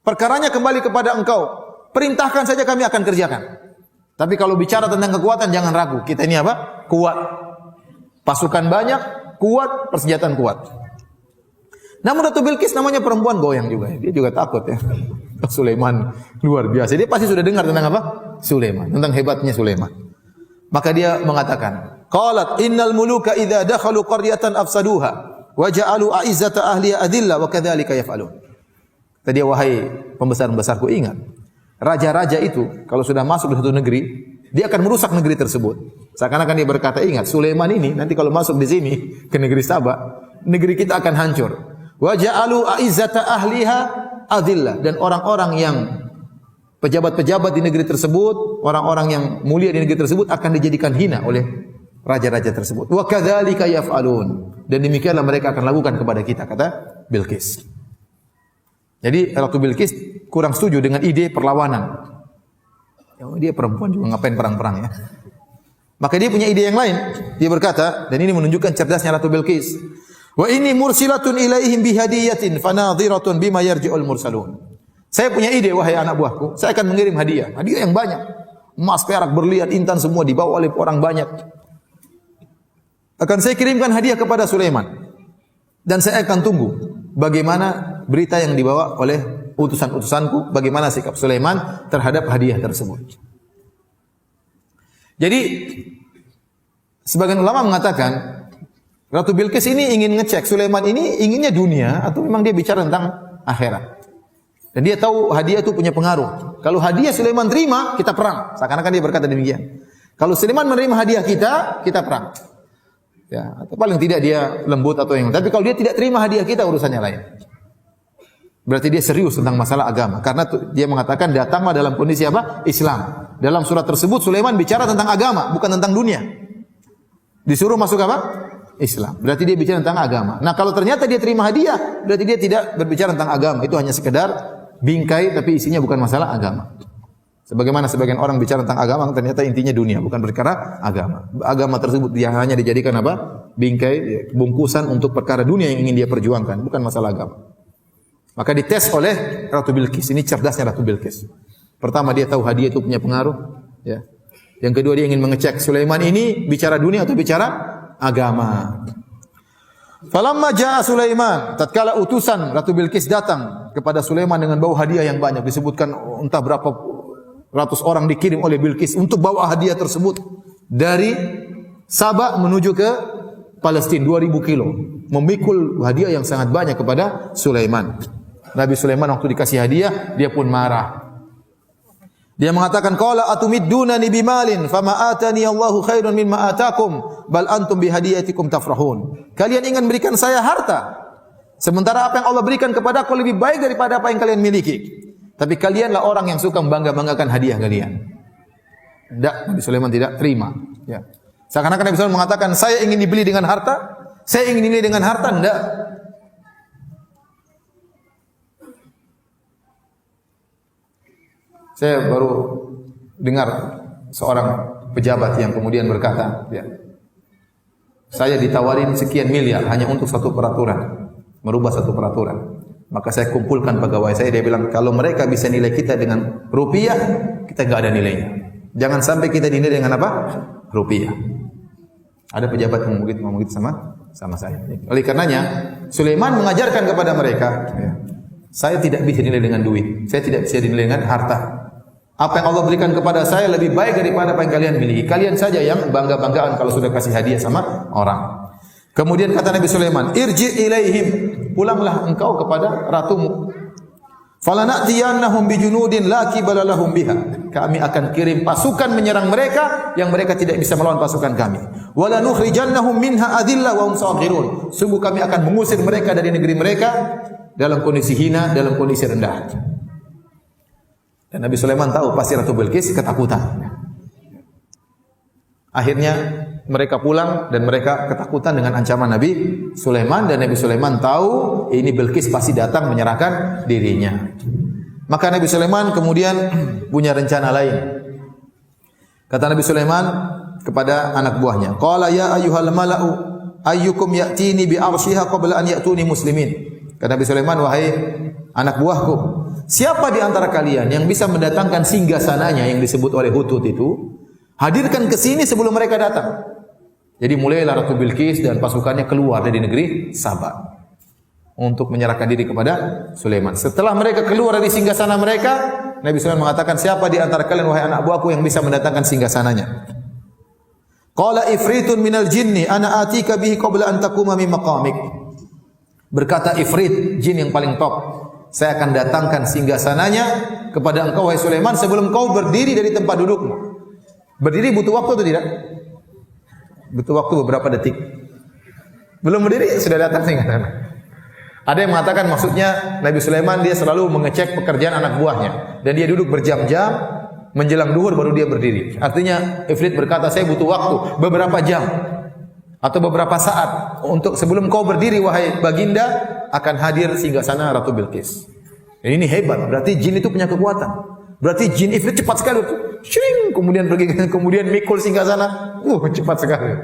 Perkaranya kembali kepada engkau. Perintahkan saja, kami akan kerjakan. Tapi kalau bicara tentang kekuatan jangan ragu. Kita ini apa? Kuat. Pasukan banyak, kuat, persenjataan kuat. Namun Ratu Bilqis namanya perempuan goyang juga. Dia juga takut ya. Sulaiman luar biasa. Dia pasti sudah dengar tentang apa? Sulaiman, tentang hebatnya Sulaiman. Maka dia mengatakan, qalat innal muluka idza dakhalu qaryatan afsaduha wa ja'alu a'izzata ahliha adilla wa kadzalika yaf'alun. Tadi wahai pembesar-pembesarku, ingat, raja-raja itu kalau sudah masuk ke satu negeri, dia akan merusak negeri tersebut. Seakan-akan dia berkata, ingat, Sulaiman ini nanti kalau masuk di sini ke negeri Saba, negeri kita akan hancur. Wa ja'alu a'izzata ahliha adillah, dan orang-orang yang pejabat-pejabat di negeri tersebut, orang-orang yang mulia di negeri tersebut akan dijadikan hina oleh raja-raja tersebut. Wa kadzalika yaf'alun, dan demikianlah mereka akan lakukan kepada kita, kata Bilqis. Jadi Ratu Bilqis kurang setuju dengan ide perlawanan. Ya, dia perempuan juga ngapain perang-perang ya. Maka dia punya ide yang lain. Dia berkata, dan ini menunjukkan cerdasnya Ratu Bilqis. Wa inni mursilatun ilaihim bihadiyatin fanadhiratun bima yarji'ul mursalun. Saya punya ide wahai anak buahku, saya akan mengirim hadiah yang banyak. Emas, perak, berlian, intan semua dibawa oleh orang banyak. Akan saya kirimkan hadiah kepada Sulaiman. Dan saya akan tunggu bagaimana berita yang dibawa oleh utusan-utusanku, bagaimana sikap Sulaiman terhadap hadiah tersebut. Jadi sebagian ulama mengatakan Ratu Bilqis ini ingin ngecek Sulaiman ini inginnya dunia atau memang dia bicara tentang akhirat. Dan dia tahu hadiah itu punya pengaruh. Kalau hadiah Sulaiman terima, kita perang. Seakan-akan dia berkata demikian. Kalau Sulaiman menerima hadiah kita perang. Ya, atau paling tidak dia lembut atau yang. Tapi kalau dia tidak terima hadiah kita, urusannya lain. Berarti dia serius tentang masalah agama. Karena dia mengatakan datanglah dalam kondisi apa? Islam. Dalam surat tersebut Sulaiman bicara tentang agama, bukan tentang dunia. Disuruh masuk apa? Islam. Berarti dia bicara tentang agama. Nah, kalau ternyata dia terima hadiah, berarti dia tidak berbicara tentang agama. Itu hanya sekedar bingkai tapi isinya bukan masalah agama. Sebagaimana sebagian orang bicara tentang agama ternyata intinya dunia, bukan perkara agama. Agama tersebut dia hanya dijadikan apa? Bingkai, bungkusan untuk perkara dunia yang ingin dia perjuangkan, bukan masalah agama. Maka dites oleh Ratu Bilqis. Ini cerdasnya Ratu Bilqis. Pertama dia tahu hadiah itu punya pengaruh, ya. Yang kedua dia ingin mengecek Sulaiman ini bicara dunia atau bicara agama. Falamma jaa Sulaiman, tatkala utusan Ratu Bilqis datang kepada Sulaiman dengan bawa hadiah yang banyak, disebutkan entah berapa ratus orang dikirim oleh Bilqis untuk bawa hadiah tersebut dari Sabah menuju ke Palestina 2000 kilo, memikul hadiah yang sangat banyak kepada Sulaiman. Nabi Sulaiman waktu dikasih hadiah, dia pun marah. Dia mengatakan qala atumiddunani bimalin fama atani Allahu khairun mimma atakum bal antum bihadiyatikum tafrahun. Kalian ingin berikan saya harta sementara apa yang Allah berikan kepadaku lebih baik daripada apa yang kalian miliki. Tapi kalianlah orang yang suka membangga-banggakan hadiah kalian. Tidak, Nabi Sulaiman tidak terima, ya. Seakan-akan Nabi Sulaiman mengatakan saya ingin dibeli dengan harta, saya ingin dinilai dengan harta, tidak. Saya baru dengar seorang pejabat yang kemudian berkata, ya, saya ditawarin sekian miliar hanya untuk satu peraturan, merubah satu peraturan. Maka saya kumpulkan pegawai saya, dia bilang, kalau mereka bisa nilai kita dengan rupiah, kita enggak ada nilainya. Jangan sampai kita dinilai dengan apa? Rupiah. Ada pejabat yang ngomong gitu sama saya. Oleh karenanya, Sulaiman mengajarkan kepada mereka, ya, saya tidak bisa dinilai dengan duit, saya tidak bisa dinilai dengan harta. Apa yang Allah berikan kepada saya lebih baik daripada apa yang kalian miliki. Kalian saja yang bangga-banggaan kalau sudah kasih hadiah sama orang. Kemudian kata Nabi Sulaiman, irji ilaihim, pulanglah engkau kepada ratumu. Falanatiyannahum bijunudin la qibala lahum biha. Kami akan kirim pasukan menyerang mereka yang mereka tidak bisa melawan pasukan kami. Wala nukhrijannahum minha adillah wa hum saghirun. Sungguh kami akan mengusir mereka dari negeri mereka dalam kondisi hina, dalam kondisi rendah. Dan Nabi Sulaiman tahu pasti Ratu Bilqis ketakutan. Akhirnya mereka pulang dan mereka ketakutan dengan ancaman Nabi Sulaiman, dan Nabi Sulaiman tahu ini Bilqis pasti datang menyerahkan dirinya. Maka Nabi Sulaiman kemudian punya rencana lain. Kata Nabi Sulaiman kepada anak buahnya, qala ya ayyuhal mala'u ayyukum ya'tini bi arsyiha qabla an ya'tuni muslimin. Kata Nabi Sulaiman, wahai anak buahku, siapa di antara kalian yang bisa mendatangkan singgasananya yang disebut oleh Hutut itu, hadirkan ke sini sebelum mereka datang. Jadi mulailah Ratu Bilqis dan pasukannya keluar dari negeri Sabah untuk menyerahkan diri kepada Sulaiman. Setelah mereka keluar dari singgasana mereka, Nabi Sulaiman mengatakan, siapa di antara kalian wahai anak buahku yang bisa mendatangkan singgasananya? Qala ifritun minal jinni ana atika bihi qabla an taquma min maqamik. Berkata ifrit, jin yang paling top, saya akan datangkan singgasananya kepada engkau wahai Sulaiman sebelum kau berdiri dari tempat dudukmu. Berdiri butuh waktu atau tidak? Butuh waktu beberapa detik. Belum berdiri sudah datang singgasana. Ada yang mengatakan maksudnya Nabi Sulaiman dia selalu mengecek pekerjaan anak buahnya dan dia duduk berjam-jam menjelang duhur baru dia berdiri. Artinya Ifrit berkata, saya butuh waktu beberapa jam atau beberapa saat untuk sebelum kau berdiri wahai baginda akan hadir singgasana Ratu Bilqis. Dan ini hebat, berarti jin itu punya kekuatan. Berarti jin Ifrit cepat sekali, shring, kemudian pergi, kemudian mikul singgasana, cepat sekali,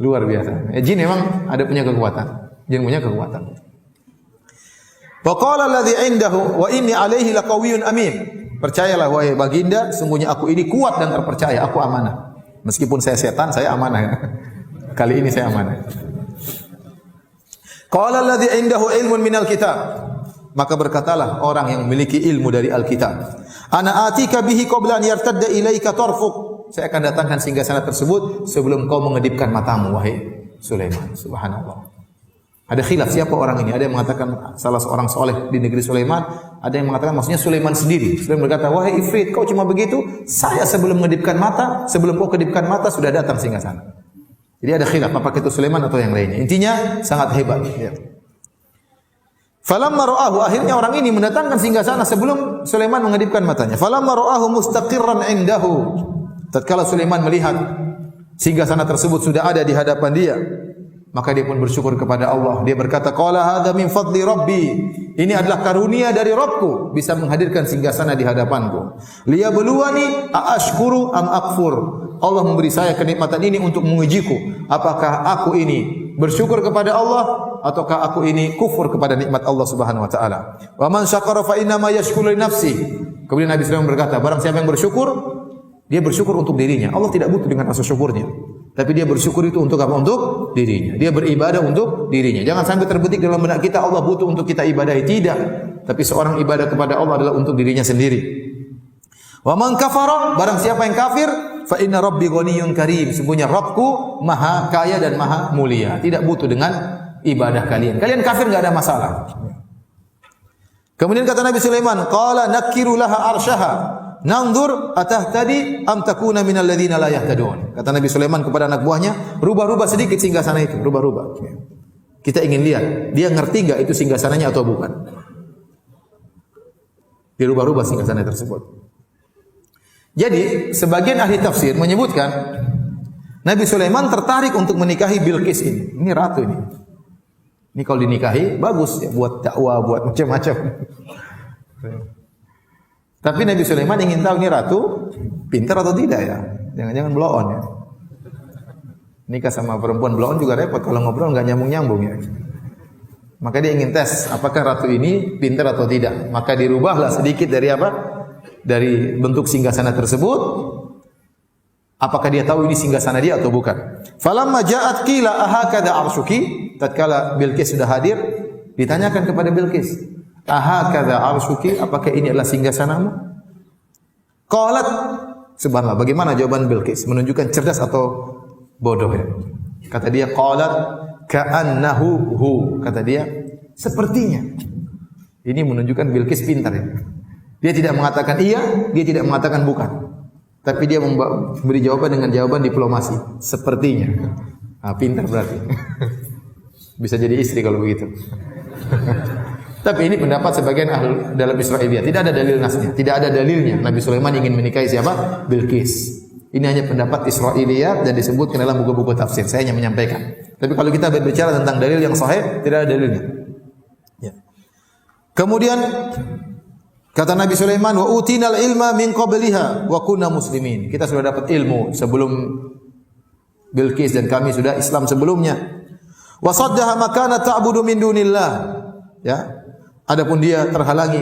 luar biasa. Jin memang ada punya kekuatan. Jin punya kekuatan. Wa qala alladhi indahu wa inni alaihi laqawiyyun amin. Percayalah wahai baginda, sungguhnya aku ini kuat dan terpercaya, aku amanah. Meskipun saya setan, saya amanah. Kali ini saya amanah. Qala alladhi indahu ilmun minal kitab. Maka berkatalah orang yang memiliki ilmu dari Alkitab. Ana atika bihi qabla an yartadda ilaika tarfuk. Saya akan datangkan singgasana tersebut sebelum kau mengedipkan matamu wahai Sulaiman. Subhanallah. Ada khilaf siapa orang ini. Ada yang mengatakan salah seorang soleh di negeri Sulaiman. Ada yang mengatakan maksudnya Sulaiman sendiri. Sulaiman berkata, wahai Ifrit, kau cuma begitu. Saya sebelum mengedipkan mata, sebelum kau kedipkan mata sudah datang singgasana. Jadi ada khilaf apakah itu Sulaiman atau yang lainnya. Intinya sangat hebat. Ya. Falamma ra'ahu, akhirnya orang ini mendatangkan singgasana sebelum Sulaiman mengedipkan matanya. Falamma ra'ahu mustaqirran indahu. Tatkala Sulaiman melihat singgasana tersebut sudah ada di hadapan dia, maka dia pun bersyukur kepada Allah. Dia berkata, qala hadza min fadli rabbi. Ini adalah karunia dari Rabbku bisa menghadirkan singgasana di hadapanku. Liyabluwani aashkuru am akfur. Allah memberi saya kenikmatan ini untuk mengujiku. Apakah aku ini bersyukur kepada Allah ataukah aku ini kufur kepada nikmat Allah Subhanahu wa taala. Wa man syakara fa inna ma yashkuru li nafsi. Kemudian Nabi SAW berkata, barang siapa yang bersyukur, dia bersyukur untuk dirinya. Allah tidak butuh dengan rasa syukurnya. Tapi dia bersyukur itu untuk apa? Untuk dirinya. Dia beribadah untuk dirinya. Jangan sampai terbetik dalam benak kita Allah butuh untuk kita ibadahi. Tidak. Tapi seorang ibadah kepada Allah adalah untuk dirinya sendiri. Wa man kafara, barang siapa yang kafir, fa inna rabbi ghaniyyun karim. Sesungguhnya Rabbku maha kaya dan maha mulia. Tidak butuh dengan ibadah kalian. Kalian kafir enggak ada masalah. Kemudian kata Nabi Sulaiman, qala nakiru laha arsyaha. Nanzur atahtadi am takuna minal ladzina la yahtadun. Kata Nabi Sulaiman kepada anak buahnya, rubah-rubah sedikit singgasana itu, rubah-rubah. Kita ingin lihat, dia ngerti enggak itu singgasananya atau bukan. Dirubah-rubah singgasana tersebut. Jadi, sebagian ahli tafsir menyebutkan Nabi Sulaiman tertarik untuk menikahi Bilqis ini. Ini ratu ini. Ini kalau dinikahi bagus ya, buat dakwah, buat macam-macam. Tapi Nabi Sulaiman ingin tahu ini ratu pintar atau tidak ya. Jangan-jangan blow on ya. Nikah sama perempuan blow on juga repot kalau ngobrol enggak nyambung-nyambung ya. Maka dia ingin tes apakah ratu ini pintar atau tidak. Maka dirubahlah sedikit dari apa? Dari bentuk singgasana tersebut. Apakah dia tahu ini singgasana dia atau bukan? Falamma ja'at qila ahakadha arshuki. Tatkala Bilqis sudah hadir, ditanyakan kepada Bilqis, ahakadha arshuki, apakah ini adalah singgasanamu? Qalat, subhanallah, bagaimana jawaban Bilqis? Menunjukkan cerdas atau bodoh ya. Kata dia, qalat ka'annahu hu. Kata dia, sepertinya. Ini menunjukkan Bilqis pintar ya. Dia tidak mengatakan iya, dia tidak mengatakan bukan. Tapi dia memberi jawaban dengan jawaban diplomasi. Sepertinya. Nah, pintar berarti. Bisa jadi istri kalau begitu. Tapi ini pendapat sebagian ahli dalam Israiliyat. Tidak ada dalil nasnya, tidak ada dalilnya. Nabi Sulaiman ingin menikahi siapa? Bilqis. Ini hanya pendapat Israiliyat dan disebutkan dalam buku-buku tafsir. Saya hanya menyampaikan. Tapi kalau kita berbicara tentang dalil yang sahih, tidak ada dalilnya. Ya. Kemudian kata Nabi Sulaiman, wa utinal ilma min qabliha wa kunna muslimin. Kita sudah dapat ilmu sebelum Bilqis dan kami sudah Islam sebelumnya. Wa saddaha ma kana ta'budu min dunillah. Ya. Adapun dia terhalangi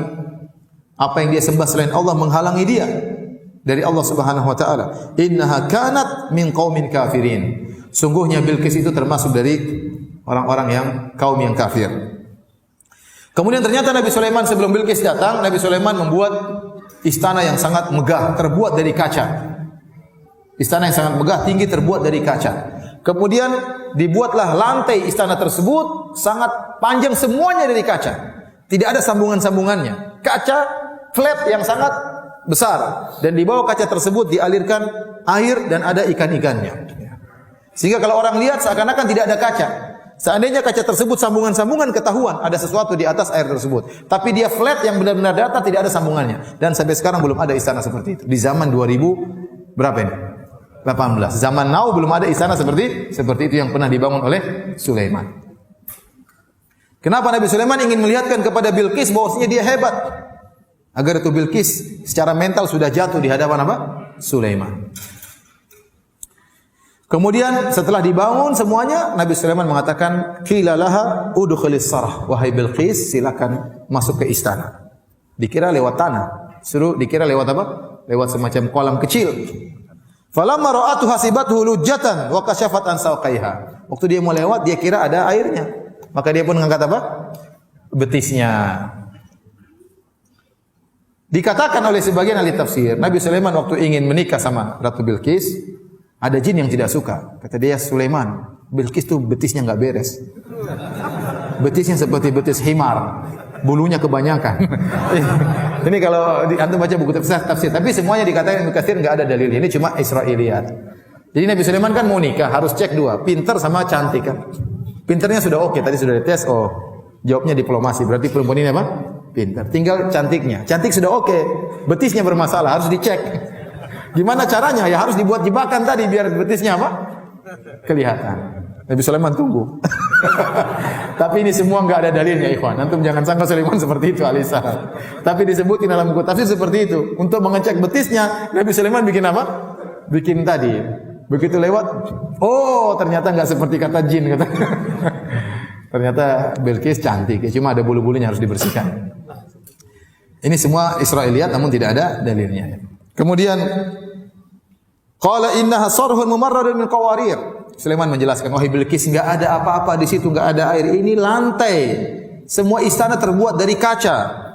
apa yang dia sembah selain Allah menghalangi dia dari Allah Subhanahu wa taala. Innaha kanat min qaumin kafirin. Sungguhnya Bilqis itu termasuk dari orang-orang yang kaum yang kafir. Kemudian ternyata Nabi Sulaiman sebelum Bilqis datang, Nabi Sulaiman membuat istana yang sangat megah, terbuat dari kaca. Istana yang sangat megah, tinggi, terbuat dari kaca. Kemudian dibuatlah lantai istana tersebut sangat panjang, semuanya dari kaca. Tidak ada sambungan-sambungannya. Kaca flat yang sangat besar. Dan di bawah kaca tersebut dialirkan air dan ada ikan-ikannya. Sehingga kalau orang lihat seakan-akan tidak ada kaca. Seandainya kaca tersebut sambungan-sambungan ketahuan ada sesuatu di atas air tersebut. Tapi dia flat yang benar-benar datar, tidak ada sambungannya. Dan sampai sekarang belum ada istana seperti itu. Di zaman 2000 berapa ini? 18. Zaman now belum ada istana seperti itu yang pernah dibangun oleh Sulaiman. Kenapa Nabi Sulaiman ingin melihatkan kepada Bilqis bahwasanya dia hebat? Agar itu Bilqis secara mental sudah jatuh di hadapan apa? Sulaiman. Kemudian setelah dibangun semuanya, Nabi Sulaiman mengatakan, "Qila laha udkhilis sarah." Wahai Bilqis, silakan masuk ke istana. Dikira lewat tanah. Dikira lewat apa? Lewat semacam kolam kecil. Falamma ra'atu hasibathu lujjatan wa kashafat an sawqaiha. Waktu dia mau lewat, dia kira ada airnya. Maka dia pun mengangkat apa? Betisnya. Dikatakan oleh sebagian ahli tafsir, Nabi Sulaiman waktu ingin menikah sama Ratu Bilqis, ada jin yang tidak suka. Kata dia, Sulaiman, Bilqis tuh betisnya enggak beres. Betisnya seperti betis himar. Bulunya kebanyakan. Ini kalau antum baca buku tafsir, tapi semuanya dikatakan Ibnu Katsir enggak ada dalil. Ini cuma Israiliyat. Jadi Nabi Sulaiman kan mau nikah, harus cek dua, pintar sama cantik kan. Pintarnya sudah oke, tadi sudah dites, oh jawabnya diplomasi, berarti perempuan ini apa? Pintar. Tinggal cantiknya. Cantik sudah oke, betisnya bermasalah, harus dicek. Gimana caranya? Ya harus dibuat jebakan tadi biar betisnya apa? Kelihatan. Nabi Sulaiman tunggu. Tapi ini semua enggak ada dalilnya, ikhwan. Antum jangan sangka Sulaiman seperti itu, Alisa. Tapi disebutin dalam buku tafsir seperti itu. Untuk mengecek betisnya, Nabi Sulaiman bikin apa? Bikin tadi. Begitu lewat, oh ternyata enggak seperti kata jin kata. Ternyata Bilqis cantik, ya, cuma ada bulu-bulunya harus dibersihkan. Ini semua Israiliyat namun tidak ada dalilnya. Kemudian qala innaha sarhun mumarradun min qawarir. Sulaiman menjelaskan, wahai Bilqis, enggak ada apa-apa di situ, enggak ada air. Ini lantai. Semua istana terbuat dari kaca.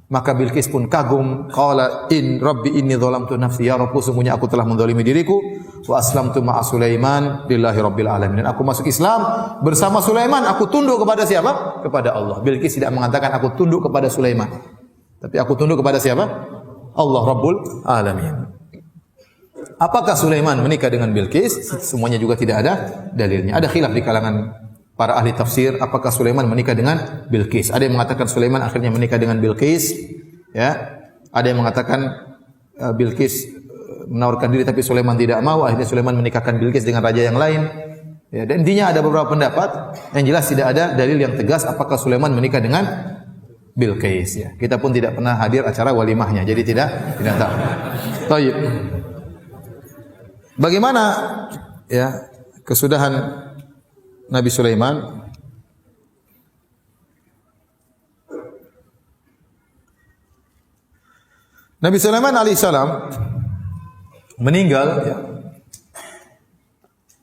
Maka Bilqis pun kagum, qala in rabbi inni dhalamtu nafsi, ya Rabbku sungguhnya aku telah menzalimi diriku, wa aslamtu ma'a Sulaiman lillahi rabbil alamin. Dan aku masuk Islam bersama Sulaiman, aku tunduk kepada siapa? Kepada Allah. Bilqis tidak mengatakan aku tunduk kepada Sulaiman. Tapi aku tunduk kepada siapa? Allah Rabbul Alamin. Apakah Sulaiman menikah dengan Bilqis? Semuanya juga tidak ada dalilnya. Ada khilaf di kalangan para ahli tafsir, apakah Sulaiman menikah dengan Bilqis? Ada yang mengatakan Sulaiman akhirnya menikah dengan Bilqis, ya. Ada yang mengatakan Bilqis menawarkan diri tapi Sulaiman tidak mau, akhirnya Sulaiman menikahkan Bilqis dengan raja yang lain. Ya, dan intinya ada beberapa pendapat, yang jelas tidak ada dalil yang tegas apakah Sulaiman menikah dengan Bilqis, ya. Kita pun tidak pernah hadir acara walimahnya, jadi tidak tahu. Baik. Bagaimana ya kesudahan Nabi Sulaiman? Nabi Sulaiman alaihissalam meninggal ya,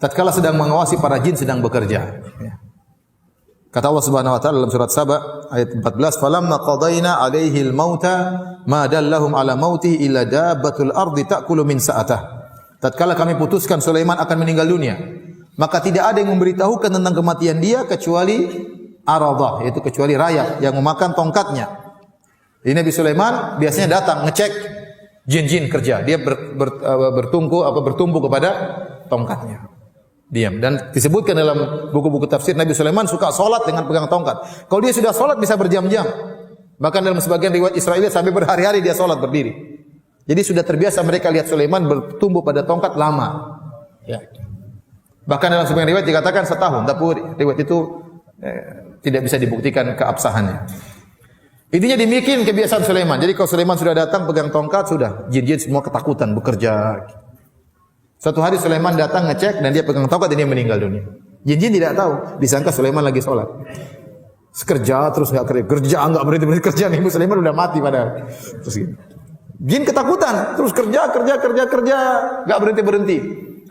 tatkala sedang mengawasi para jin sedang bekerja. Ya. Kata Allah Subhanahu wa taala dalam surat Saba ayat 14, "Falamma qadayna 'alaihi al-mauta ma dallahum 'ala mautihi illa dabbatul ardi ta'kulu min sa'atah." Tatkala kami putuskan Sulaiman akan meninggal dunia, maka tidak ada yang memberitahukan tentang kematian dia kecuali aradah, yaitu kecuali rayap yang memakan tongkatnya. Jadi Nabi Sulaiman biasanya datang ngecek jin-jin kerja, dia bertumpu kepada tongkatnya. Diam. Dan disebutkan dalam buku-buku tafsir Nabi Sulaiman suka salat dengan pegang tongkat. Kalau dia sudah salat bisa berjam-jam. Bahkan dalam sebagian riwayat Israiliyat sampai berhari-hari dia salat berdiri. Jadi sudah terbiasa mereka lihat Sulaiman bertumbuh pada tongkat lama. Ya. Bahkan dalam sebagian riwayat dikatakan setahun, tapi riwayat itu tidak bisa dibuktikan keabsahannya. Intinya demikian kebiasaan Sulaiman. Jadi kalau Sulaiman sudah datang pegang tongkat, sudah jin-jin semua ketakutan bekerja. Suatu hari Sulaiman datang ngecek dan dia pegang tongkat dan dia meninggal dunia. Jin-jin tidak tahu, disangka Sulaiman lagi sholat. Kerja terus enggak kerja enggak berhenti kerja nih, Sulaiman udah mati padahal. Terus gitu. Jin ketakutan, terus kerja, enggak berhenti.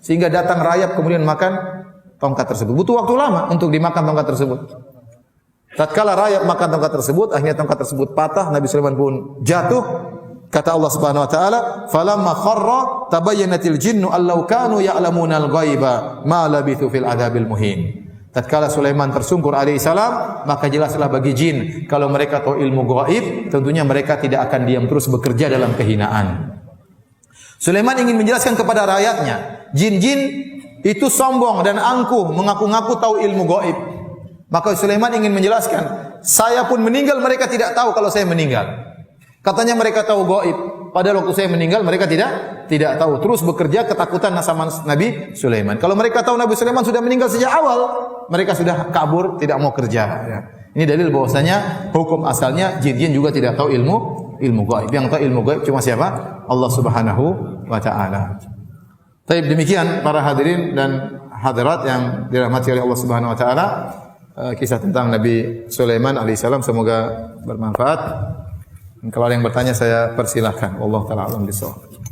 Sehingga datang rayap kemudian makan tongkat tersebut. Butuh waktu lama untuk dimakan tongkat tersebut. Tatkala rayap makan tongkat tersebut, akhirnya tongkat tersebut patah, Nabi Sulaiman pun jatuh. Kata Allah Subhanahu wa taala, "Falamma kharra tabayyanatil jinnu allau kanu ya'lamunal ghaiba ma labithu fil adzabil muhin." Tatkala Sulaiman tersungkur alaihissalam, maka jelaslah bagi jin kalau mereka tahu ilmu gaib, tentunya mereka tidak akan diam terus bekerja dalam kehinaan. Sulaiman ingin menjelaskan kepada rakyatnya, jin-jin itu sombong dan angkuh, mengaku-ngaku tahu ilmu gaib. Maka Sulaiman ingin menjelaskan, saya pun meninggal mereka tidak tahu kalau saya meninggal. Katanya mereka tahu gaib, padahal waktu saya meninggal mereka tidak tahu. Terus bekerja ketakutan sama Nabi Sulaiman. Kalau mereka tahu Nabi Sulaiman sudah meninggal sejak awal, mereka sudah kabur, tidak mau kerja. Ya. Ini dalil bahwasanya hukum asalnya jin-jin juga tidak tahu ilmu gaib. Yang tahu ilmu gaib cuma siapa? Allah Subhanahu wa taala. Baik, demikian para hadirin dan hadirat yang dirahmati oleh Allah Subhanahu wa taala, kisah tentang Nabi Sulaiman alaihissalam semoga bermanfaat. Kalau ada yang bertanya saya persilahkan. Wallahu taala alam bissawab.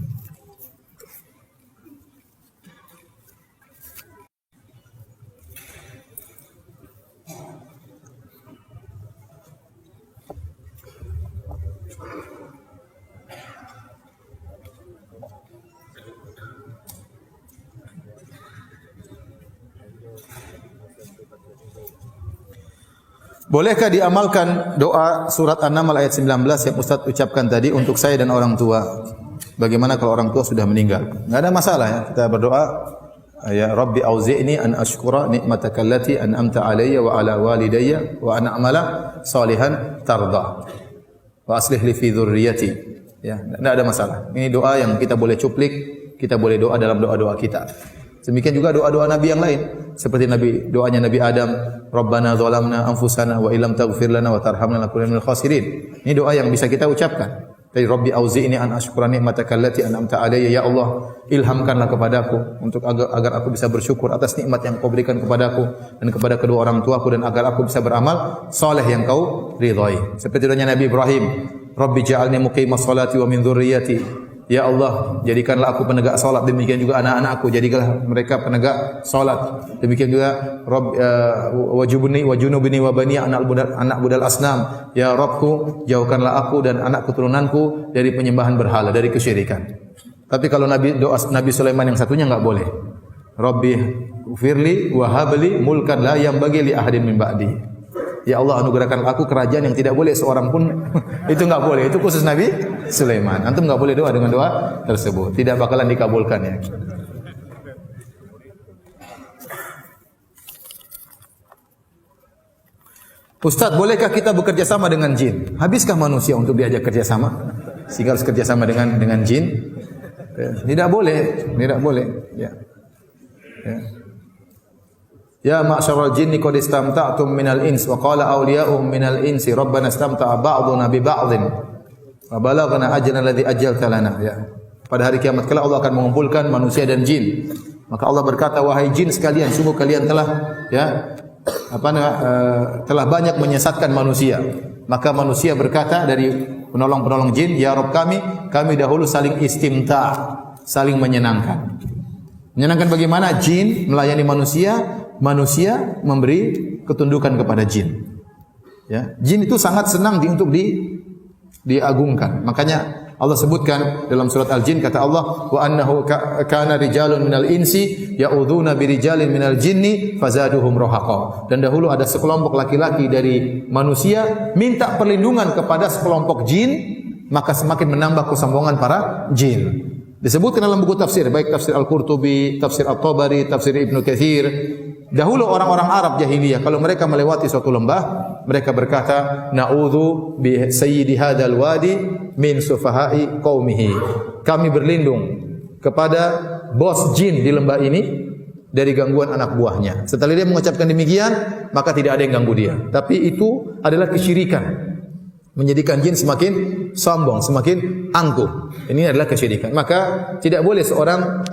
Bolehkah diamalkan doa surat An-Naml ayat 19 yang Ustaz ucapkan tadi untuk saya dan orang tua? Bagaimana kalau orang tua sudah meninggal? Enggak ada masalah ya. Kita berdoa, ya Rabbi auzi'ni an ashkura ni'mataka allati an'amta alayya wa ala walidayya wa an a'mala salihan tarda. Wa aslih li fi dzurriyyati. Ya, enggak ada masalah. Ini doa yang kita boleh cuplik, kita boleh doa dalam doa-doa kita. Demikian juga doa-doa Nabi yang lain. Seperti doanya Nabi Adam, Rabbana zalamna anfusana wa illam taghfir lana wa tarhamna lanakunanna minal khasirin. Ini doa yang bisa kita ucapkan. Dari Rabbi auzi'ni an ashkura ni'mataka allati an'amta alayya, ya Allah, ilhamkanlah kepadaku untuk agar aku bisa bersyukur atas nikmat yang Kau berikan kepadaku dan kepada kedua orang tuaku, dan agar aku bisa beramal saleh yang Kau ridhai. Seperti doanya Nabi Ibrahim, Rabbi ja'alni muqimas salati wa min dzurriyyati. Ya Allah, jadikanlah aku penegak salat, demikian juga anak-anakku, jadikanlah mereka penegak salat. Demikian juga Rabb wajubni wa junubni wa bani anak budal asnam. Ya Rabbku, jauhkanlah aku dan anak keturunanku dari penyembahan berhala, dari kesyirikan. Tapi kalau doa Nabi Sulaiman yang satunya enggak boleh. Rabbi firli wa habli mulkan la yanbaghi li ahadin min ba'di. Ya Allah, anugerahkan aku kerajaan yang tidak boleh seorang pun itu enggak boleh. Itu khusus Nabi Sulaiman. Antum enggak boleh doa dengan doa tersebut. Tidak bakalan dikabulkan ya. Ustaz, bolehkah kita bekerja sama dengan jin? Habiskah manusia untuk diajak kerja sama? Sehingga harus kerja sama dengan jin? Tidak boleh, tidak boleh. Ya. Ya. Ya ma'syaral jinni qad istamta'tum minal ins wa qala awliya'uhum minal insi rabbana istamta'a ba'duna bi ba'dhin wa balaghna ajrana alladhi ajjalta lana. Ya. Pada hari kiamat kelak Allah akan mengumpulkan manusia dan jin. Maka Allah berkata, wahai jin sekalian, sungguh kalian telah telah banyak menyesatkan manusia. Maka manusia berkata dari penolong-penolong jin, ya Rabb kami dahulu saling istimta', saling menyenangkan. Menyenangkan bagaimana? Jin melayani manusia, manusia memberi ketundukan kepada jin. Ya, jin itu sangat senang untuk diagungkan. Makanya Allah sebutkan dalam surat Al-Jin, kata Allah, wa annahu kana rijalun minal insi ya'udzuuna birijalin minal jinni fazaduhum rahaqa. Dan dahulu ada sekelompok laki-laki dari manusia minta perlindungan kepada sekelompok jin, maka semakin menambah kesombongan para jin. Disebutkan dalam buku tafsir, baik tafsir Al-Qurtubi, tafsir At-Tabari, tafsir Ibnu Katsir. Dahulu orang-orang Arab jahiliyah kalau mereka melewati suatu lembah, mereka berkata, na'udzu bi sayyidi hadzal wadi min sufahai qaumihi. Kami berlindung kepada bos jin di lembah ini dari gangguan anak buahnya. Setelah dia mengucapkan demikian, maka tidak ada yang ganggu dia. Tapi itu adalah kesyirikan. Menjadikan jin semakin sombong, semakin angkuh. Ini adalah kesyirikan. Maka tidak boleh seorang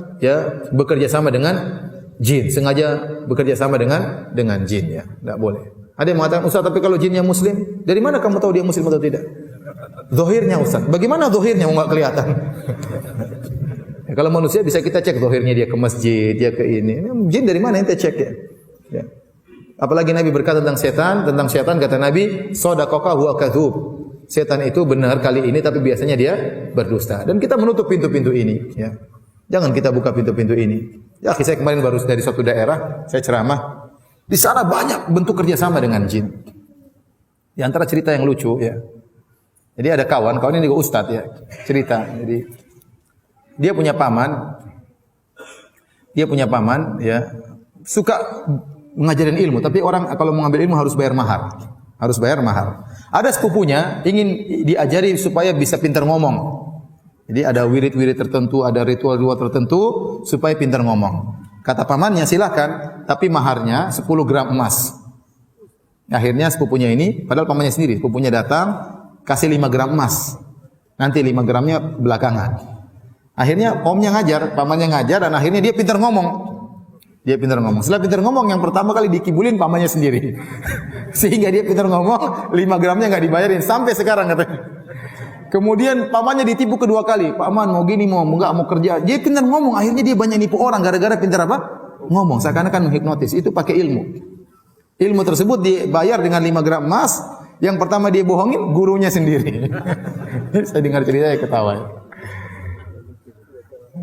bekerja sama dengan jin, sengaja bekerja sama dengan jin ya. Tidak boleh. Ada yang mengatakan, Ustaz, tapi kalau jinnya muslim, dari mana kamu tahu dia muslim atau tidak? Zahirnya Ustaz. Bagaimana zahirnya enggak kelihatan? Ya, kalau manusia bisa kita cek zahirnya, dia ke masjid, dia ke ini. Jin dari mana ente cek ya? Ya. Apalagi Nabi berkata tentang setan kata Nabi, shadaqaka huwa kadzub. Setan itu benar kali ini tapi biasanya dia berdusta. Dan kita menutup pintu-pintu ini, ya. Jangan kita buka pintu-pintu ini. Ya, saya kemarin baru dari suatu daerah, saya ceramah. Di sana banyak bentuk kerjasama dengan jin. Di antara cerita yang lucu, ya. Jadi ada kawan ini juga ustadz ya, cerita. Jadi dia punya paman, ya, suka mengajarin ilmu, tapi orang kalau mengambil ilmu harus bayar mahar. Ada sepupunya ingin diajari supaya bisa pintar ngomong. Jadi ada wirid-wirid tertentu, ada ritual-ritual tertentu supaya pintar ngomong. Kata pamannya, silakan, tapi maharnya 10 gram emas. Akhirnya sepupunya ini, padahal pamannya sendiri, sepupunya datang, kasih 5 gram emas. Nanti 5 gramnya belakangan. Akhirnya omnya ngajar, pamannya ngajar, dan akhirnya dia pintar ngomong. Dia pintar ngomong. Setelah pintar ngomong, yang pertama kali dikibulin pamannya sendiri. Sehingga dia pintar ngomong, 5 gramnya nggak dibayarin sampai sekarang katanya. Kemudian pamannya ditipu kedua kali. Paman mau gini, mau enggak, mau kerja. Dia pintar ngomong, akhirnya dia banyak nipu orang gara-gara pintar apa? Ngomong. Seakan-akan menghipnotis. Itu pakai ilmu. Ilmu tersebut dibayar dengan 5 gram emas. Yang pertama dia bohongin gurunya sendiri. Saya dengar cerita ya ketawa.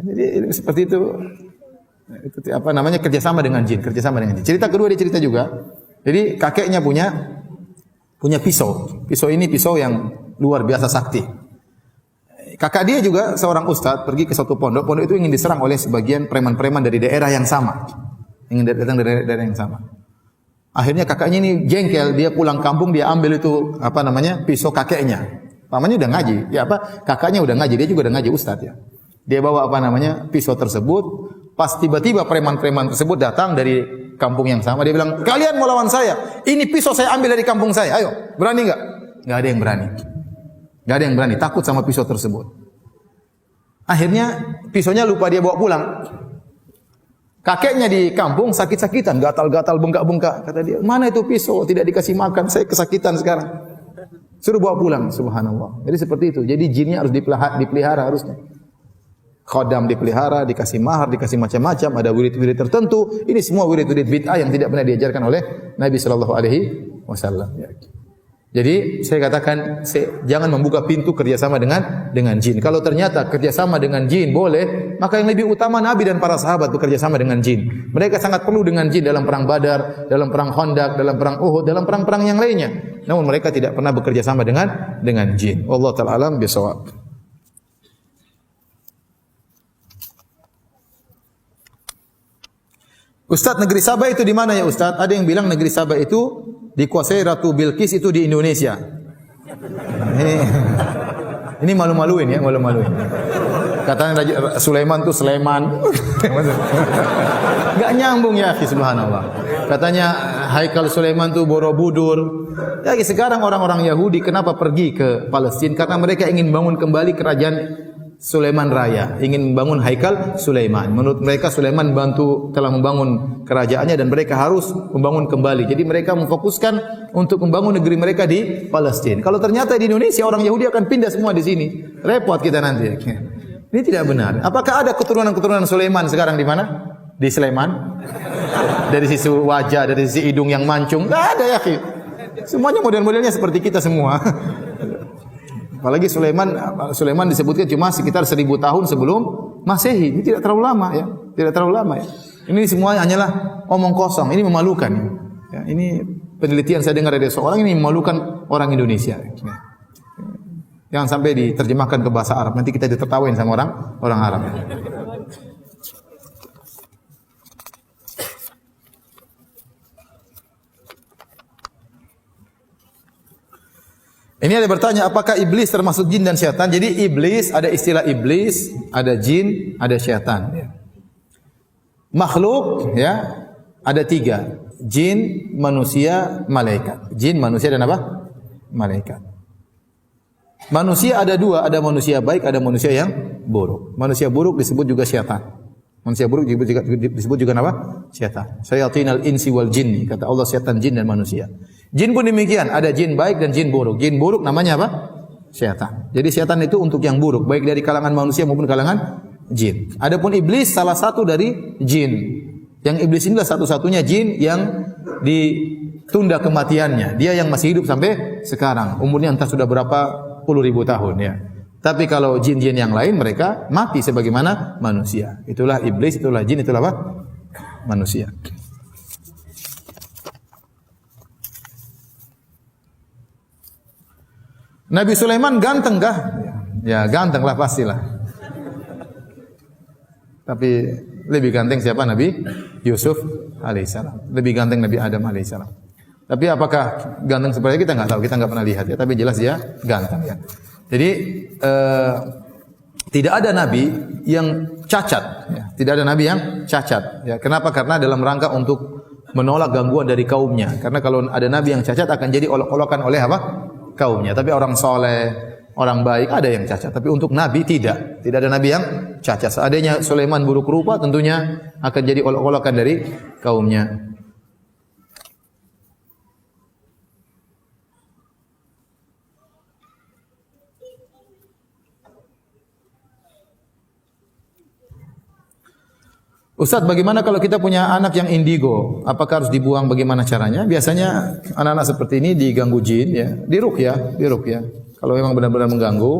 Jadi seperti itu. Itu apa namanya, kerjasama dengan jin, kerjasama dengan jin. Cerita kedua dia cerita juga. Jadi kakeknya punya pisau. Pisau ini pisau yang luar biasa sakti. Kakak dia juga seorang ustadz pergi ke suatu pondok. Pondok itu ingin diserang oleh sebagian preman-preman dari daerah yang sama. Ingin datang dari daerah yang sama. Akhirnya kakaknya ini jengkel, dia pulang kampung, dia ambil itu apa namanya, pisau kakeknya. Pamannya udah ngaji, ya apa? Kakaknya udah ngaji, dia juga udah ngaji ustadz ya. Dia bawa apa namanya, pisau tersebut. Pas tiba-tiba preman-preman tersebut datang dari kampung yang sama, dia bilang, kalian mau lawan saya? Ini pisau saya ambil dari kampung saya. Ayo, berani nggak? Nggak ada yang berani. Nggak ada yang berani. Takut sama pisau tersebut. Akhirnya pisaunya lupa dia bawa pulang. Kakeknya di kampung sakit-sakitan, gatal-gatal, bengkak-bengkak. Kata dia, mana itu pisau? Tidak dikasih makan, saya kesakitan sekarang. Suruh bawa pulang, subhanallah. Jadi seperti itu. Jadi jinnya harus dipelihara harusnya. Khodam dipelihara, dikasih mahar, dikasih macam-macam, ada wirid-wirid tertentu. Ini semua wirid-wirid bid'ah yang tidak pernah diajarkan oleh Nabi sallallahu alaihi wasallam. Jadi saya katakan jangan membuka pintu kerjasama dengan jin. Kalau ternyata kerjasama dengan jin boleh, maka yang lebih utama Nabi dan para sahabat bekerja sama dengan jin. Mereka sangat perlu dengan jin dalam perang Badar, dalam perang Khandaq, dalam perang Uhud, dalam perang-perang yang lainnya. Namun mereka tidak pernah bekerja sama dengan jin. Wallahu ta'ala alam bisawab. Ustaz, negeri Sabah itu di mana ya Ustaz? Ada yang bilang negeri Sabah itu dikuasai Ratu Bilqis, itu di Indonesia. Ini malu-maluin ya, malu-maluin. Katanya Raja Sulaiman tuh Sleman. Enggak nyambung ya, subhanallah. Katanya Haikal Sulaiman tuh Borobudur. Ya, sekarang orang-orang Yahudi kenapa pergi ke Palestina? Karena mereka ingin bangun kembali kerajaan Sulaiman Raya, ingin membangun Haikal Sulaiman. Menurut mereka Sulaiman telah membangun kerajaannya dan mereka harus membangun kembali. Jadi mereka memfokuskan untuk membangun negeri mereka di Palestina. Kalau ternyata di Indonesia orang Yahudi akan pindah semua di sini, repot kita nanti. Ini tidak benar. Apakah ada keturunan-keturunan Sulaiman sekarang di mana? Di Sleman? Dari sisi wajah, dari sisi hidung yang mancung? Tidak ada ya. Semuanya model-modelnya seperti kita semua. Apalagi Sulaiman disebutkan cuma sekitar 1000 tahun sebelum Masehi. Ini tidak terlalu lama ya. Tidak terlalu lama ya. Ini semua hanyalah omong kosong. Ini memalukan. Ya, ini penelitian saya dengar dari seorang, ini memalukan orang Indonesia. Ya. Jangan sampai diterjemahkan ke bahasa Arab. Nanti kita ditertawain sama orang Arab. Ini ada bertanya, apakah iblis termasuk jin dan syaitan? Jadi iblis, ada istilah iblis, ada jin, ada syaitan. Makhluk, ya, ada 3. Jin, manusia, malaikat. Jin, manusia dan apa? Malaikat. Manusia ada 2, ada manusia baik, ada manusia yang buruk. Manusia buruk disebut juga syaitan. Manusia buruk disebut juga apa? Syaitan. Syayatinal insi wal jinni, kata Allah, syaitan, jin dan manusia. Jin pun demikian, ada jin baik dan jin buruk. Jin buruk namanya apa? Syaitan. Jadi syaitan itu untuk yang buruk, baik dari kalangan manusia maupun kalangan jin. Adapun iblis salah satu dari jin. Yang iblis inilah satu-satunya jin yang ditunda kematiannya. Dia yang masih hidup sampai sekarang. Umurnya entah sudah berapa puluh ribu tahun ya. Tapi kalau jin-jin yang lain mereka mati sebagaimana manusia. Itulah iblis, itulah jin, itulah apa? Manusia. Nabi Sulaiman ganteng kah? Ya ganteng lah pastilah. Tapi lebih ganteng siapa? Nabi Yusuf alaihissalam. Lebih ganteng Nabi Adam alaihissalam. Tapi apakah ganteng seperti kita nggak tahu, kita nggak pernah lihat ya. Tapi jelas dia ganteng ya. Jadi tidak ada nabi yang cacat. Ya. Tidak ada nabi yang cacat. Ya. Kenapa? Karena dalam rangka untuk menolak gangguan dari kaumnya. Karena kalau ada nabi yang cacat akan jadi olok-olokan oleh apa? Kaumnya. Tapi orang soleh, orang baik, ada yang cacat. Tapi untuk nabi tidak. Tidak ada nabi yang cacat. Seandainya Sulaiman buruk rupa, tentunya akan jadi olok-olokan dari kaumnya. Ustaz, bagaimana kalau kita punya anak yang indigo? Apakah harus dibuang? Bagaimana caranya? Biasanya anak-anak seperti ini diganggu jin, ya, diruqyah. Kalau memang benar-benar mengganggu.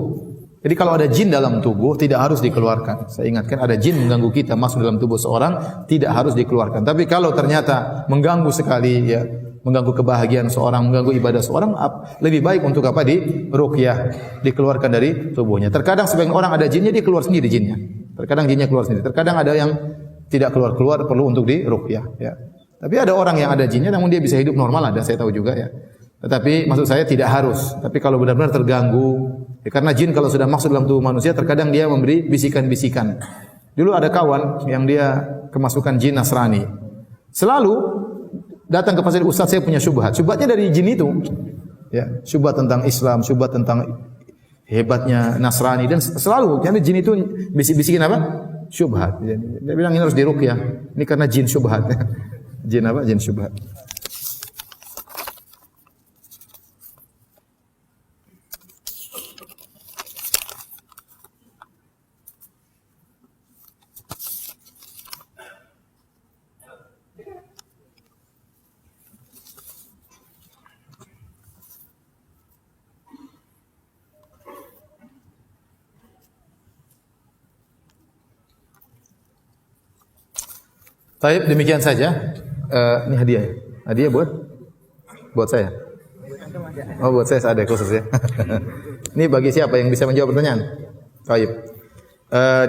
Jadi kalau ada jin dalam tubuh tidak harus dikeluarkan. Saya ingatkan, ada jin mengganggu kita masuk dalam tubuh seorang tidak harus dikeluarkan. Tapi kalau ternyata mengganggu sekali, ya, mengganggu kebahagiaan seorang, mengganggu ibadah seorang, lebih baik untuk apa? Diruqyah, dikeluarkan dari tubuhnya. Terkadang sebagian orang ada jinnya, dia keluar sendiri jinnya. Terkadang jinnya keluar sendiri. Terkadang ada yang tidak keluar perlu untuk diruqyah, ya. Tapi ada orang yang ada jinnya namun dia bisa hidup normal, ada, saya tahu juga, ya. Tetapi maksud saya tidak harus. Tapi kalau benar-benar terganggu, ya, karena jin kalau sudah masuk dalam tubuh manusia terkadang dia memberi bisikan-bisikan. Dulu ada kawan yang dia kemasukan jin Nasrani. Selalu datang ke pasir, Ustaz saya punya syubhat. Syubhatnya dari jin itu. Ya, syubhat tentang Islam, syubhat tentang hebatnya Nasrani, dan selalu karena jin itu bisik-bisikin apa? Syubhat. Dia bilang ini harus diruqyah. Ini karena jin syubhat. Jin apa? Jin syubhat. Baik, demikian saja. Ini hadiah ya? Hadiah buat saya? Oh, buat saya ada khusus ya. Ini bagi siapa yang bisa menjawab pertanyaan? Baik.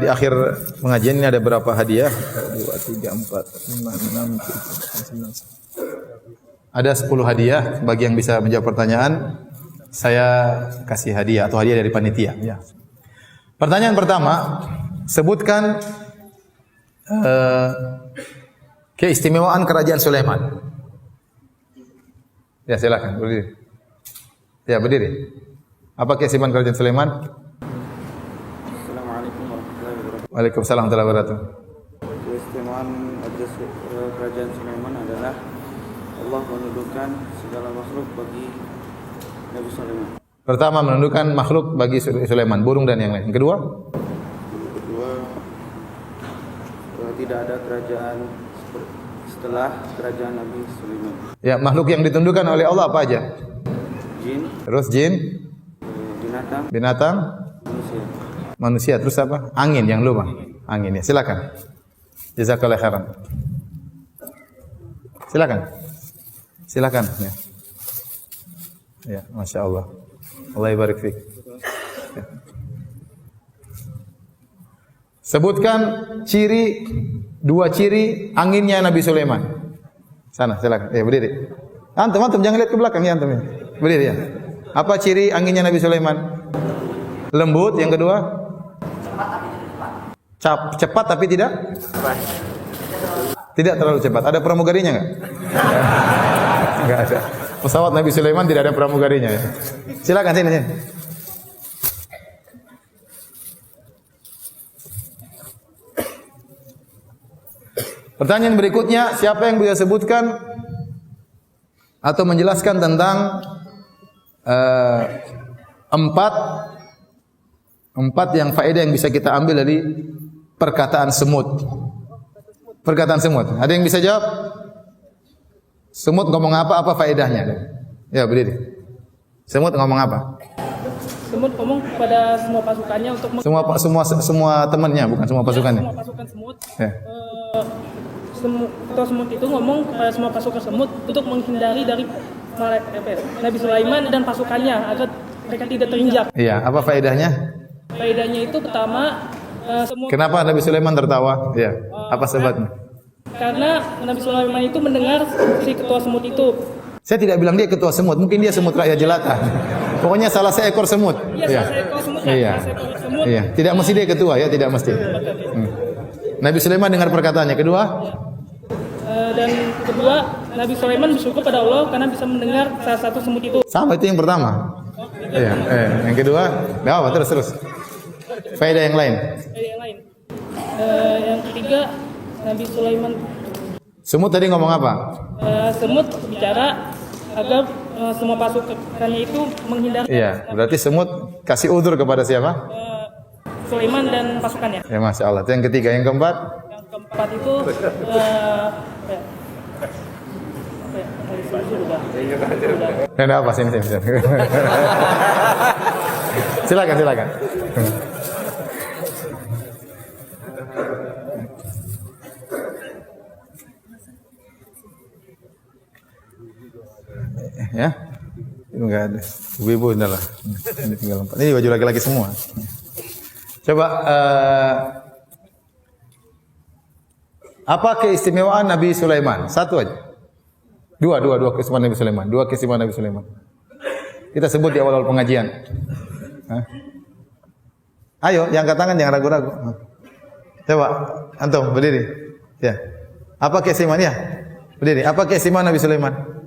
Di akhir pengajian ini ada berapa hadiah? 2, 3, 4, 5, 6, 7, 8, 9. Ada 10 hadiah bagi yang bisa menjawab pertanyaan. Saya kasih hadiah atau hadiah dari panitia. Ya. Pertanyaan pertama, sebutkan keistimewaan kerajaan Sulaiman. Ya, silakan berdiri. Ya, berdiri. Apa keistimewaan kerajaan Sulaiman? Assalamualaikum warahmatullahi wabarakatuh. Waalaikumsalam warahmatullahi wabarakatuh. Keistimewaan kerajaan Sulaiman adalah Allah menundukkan segala makhluk bagi Nabi Sulaiman. Pertama, menundukkan makhluk bagi Sulaiman, burung dan yang lain. Yang kedua, tidak ada kerajaan setelah kerajaan Nabi Sulaiman. ya, makhluk yang ditundukkan oleh Allah apa aja? Jin, Terus jin, binatang, manusia. Terus apa? Angin yang lupa. Angin ya. Silakan. Jazakallahu khairan. Silakan. Ya. Ya, Masya Allah. Allah barik fiik. Ya. Sebutkan dua ciri anginnya Nabi Sulaiman. Sana, silakan. Ya, berdiri. Antum jangan lihat ke belakang ya, antum. Berdiri ya. Apa ciri anginnya Nabi Sulaiman? Lembut, yang kedua? Cepat tapi tidak? Tidak terlalu cepat. Ada pramugarinya enggak? Enggak ada. Pesawat Nabi Sulaiman tidak ada pramugarinya ya. Silakan sini. Pertanyaan berikutnya, siapa yang bisa sebutkan atau menjelaskan tentang empat yang faedah yang bisa kita ambil dari perkataan semut? Perkataan semut. Ada yang bisa jawab? Semut ngomong apa? Apa faedahnya? Ya, berdiri. Semut ngomong apa? Semut ngomong kepada semua pasukannya untuk semua temannya, bukan semua pasukannya. Semua pasukan semut. Ya. Ketua semut itu ngomong kepada semua pasukan semut untuk menghindari dari Nabi Sulaiman dan pasukannya agar mereka tidak terinjak. Iya, apa faedahnya? Faedahnya itu pertama, kenapa Nabi Sulaiman tertawa? Iya, apa sebabnya? Karena Nabi Sulaiman itu mendengar si ketua semut itu. Saya tidak bilang dia ketua semut, mungkin dia semut rakyat jelata. Pokoknya salah seekor semut. Iya, salah seekor semut. Iya. Salah seekor semut. Iya, tidak mesti dia ketua ya, tidak mesti. Nabi Sulaiman dengar perkataannya. Kedua? Dan kedua, Nabi Sulaiman bersyukur pada Allah karena bisa mendengar salah satu semut itu. Sama, itu yang pertama. Iya, yang kedua, enggak apa terus. Faedah yang lain. Yang lain. Yang ketiga, Nabi Sulaiman. Semut tadi ngomong apa? Semut bicara agar semua pasukannya itu menghindari. Iya, berarti semut kasih udzur kepada siapa? Sulaiman dan pasukannya. Ya, Masya Allah. Itu yang ketiga. Yang keempat? Yang keempat itu Ada apa sini? Silakan. Ya, itu enggak ada. Ibu-ibu adalah. Ini tinggal 4. Ini baju laki-laki semua. Coba apa keistimewaan Nabi Sulaiman? Satu aja. Dua keistimewaan Nabi Sulaiman. Dua keistimewaan Nabi Sulaiman. Kita sebut di awal-awal pengajian. Hah? Ayo, yang angkat tangan jangan ragu-ragu. Coba, antum berdiri. Ya. Apa keistimewaan ya? Berdiri. Apa keistimewaan Nabi Sulaiman?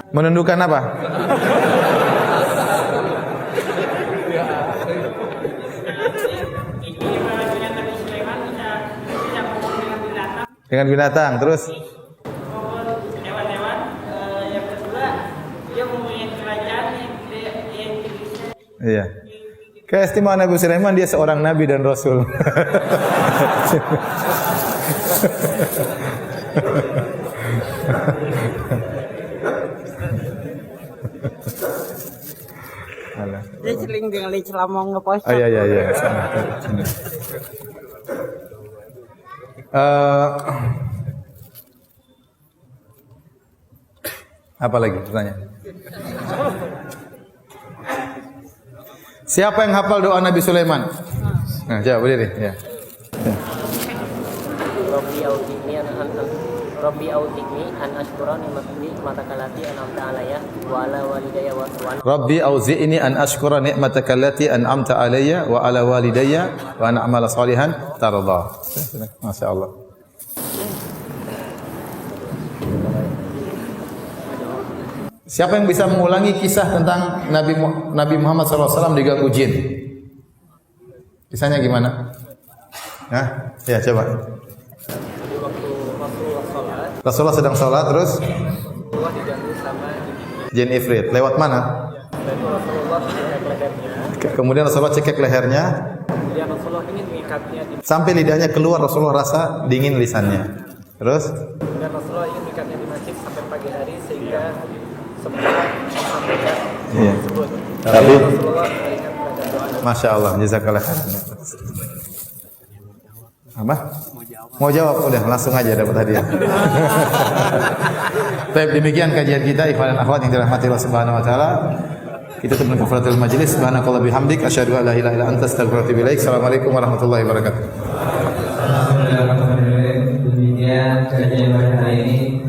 Menundukkan apa? Dengan binatang, terus? Hewan-hewan. Yang kedua, dia mempunyai kerajaan yang Iya. Keistimewaan Nabi Sulaiman, dia seorang nabi dan rasul. Dia sering dengan celamong ngepost. Oh iya. Apa lagi pertanyaan? Siapa yang hafal doa Nabi Sulaiman? Nah, jawab berdiri. Ya. Rabbi auzi'ni an ashkura ni'mataka allati an'amta alayya wa ala walidayya wa Rabbi auzi'ni an ashkura ni'mataka allati an'amta alayya wa ala walidayya wa an a'mala salihan tarda. Masyaallah. Siapa yang bisa mengulangi kisah tentang Nabi Muhammad SAW diganggu jin? Kisahnya gimana? Hah? Ya, coba. Rasulullah sedang sholat, terus jin ifrit. Lewat mana? Kemudian Rasulullah cekek lehernya. Sampai lidahnya keluar, Rasulullah rasa dingin lisannya. Terus? Dan Rasulullah ingin mengikatnya di masjid sampai pagi hari sehingga sempat sampaikan tersebut. Tapi Rasulullah ingat pada doa. Masya Allah, jazakallah khairan. Apa? Mau jawab? Udah, langsung aja dapat hadiah. Baik, demikian kajian kita ikhwan dan akhwat yang dirahmati Allah Subhanahu wa taala. Kita tutup dengan kafaratul majlis. Subhanakallah bihamdik asyhadu an la ilaha illa anta astaghfiruka wa atubu ilaik. Assalamualaikum warahmatullahi wabarakatuh. Demikian kajian hari ini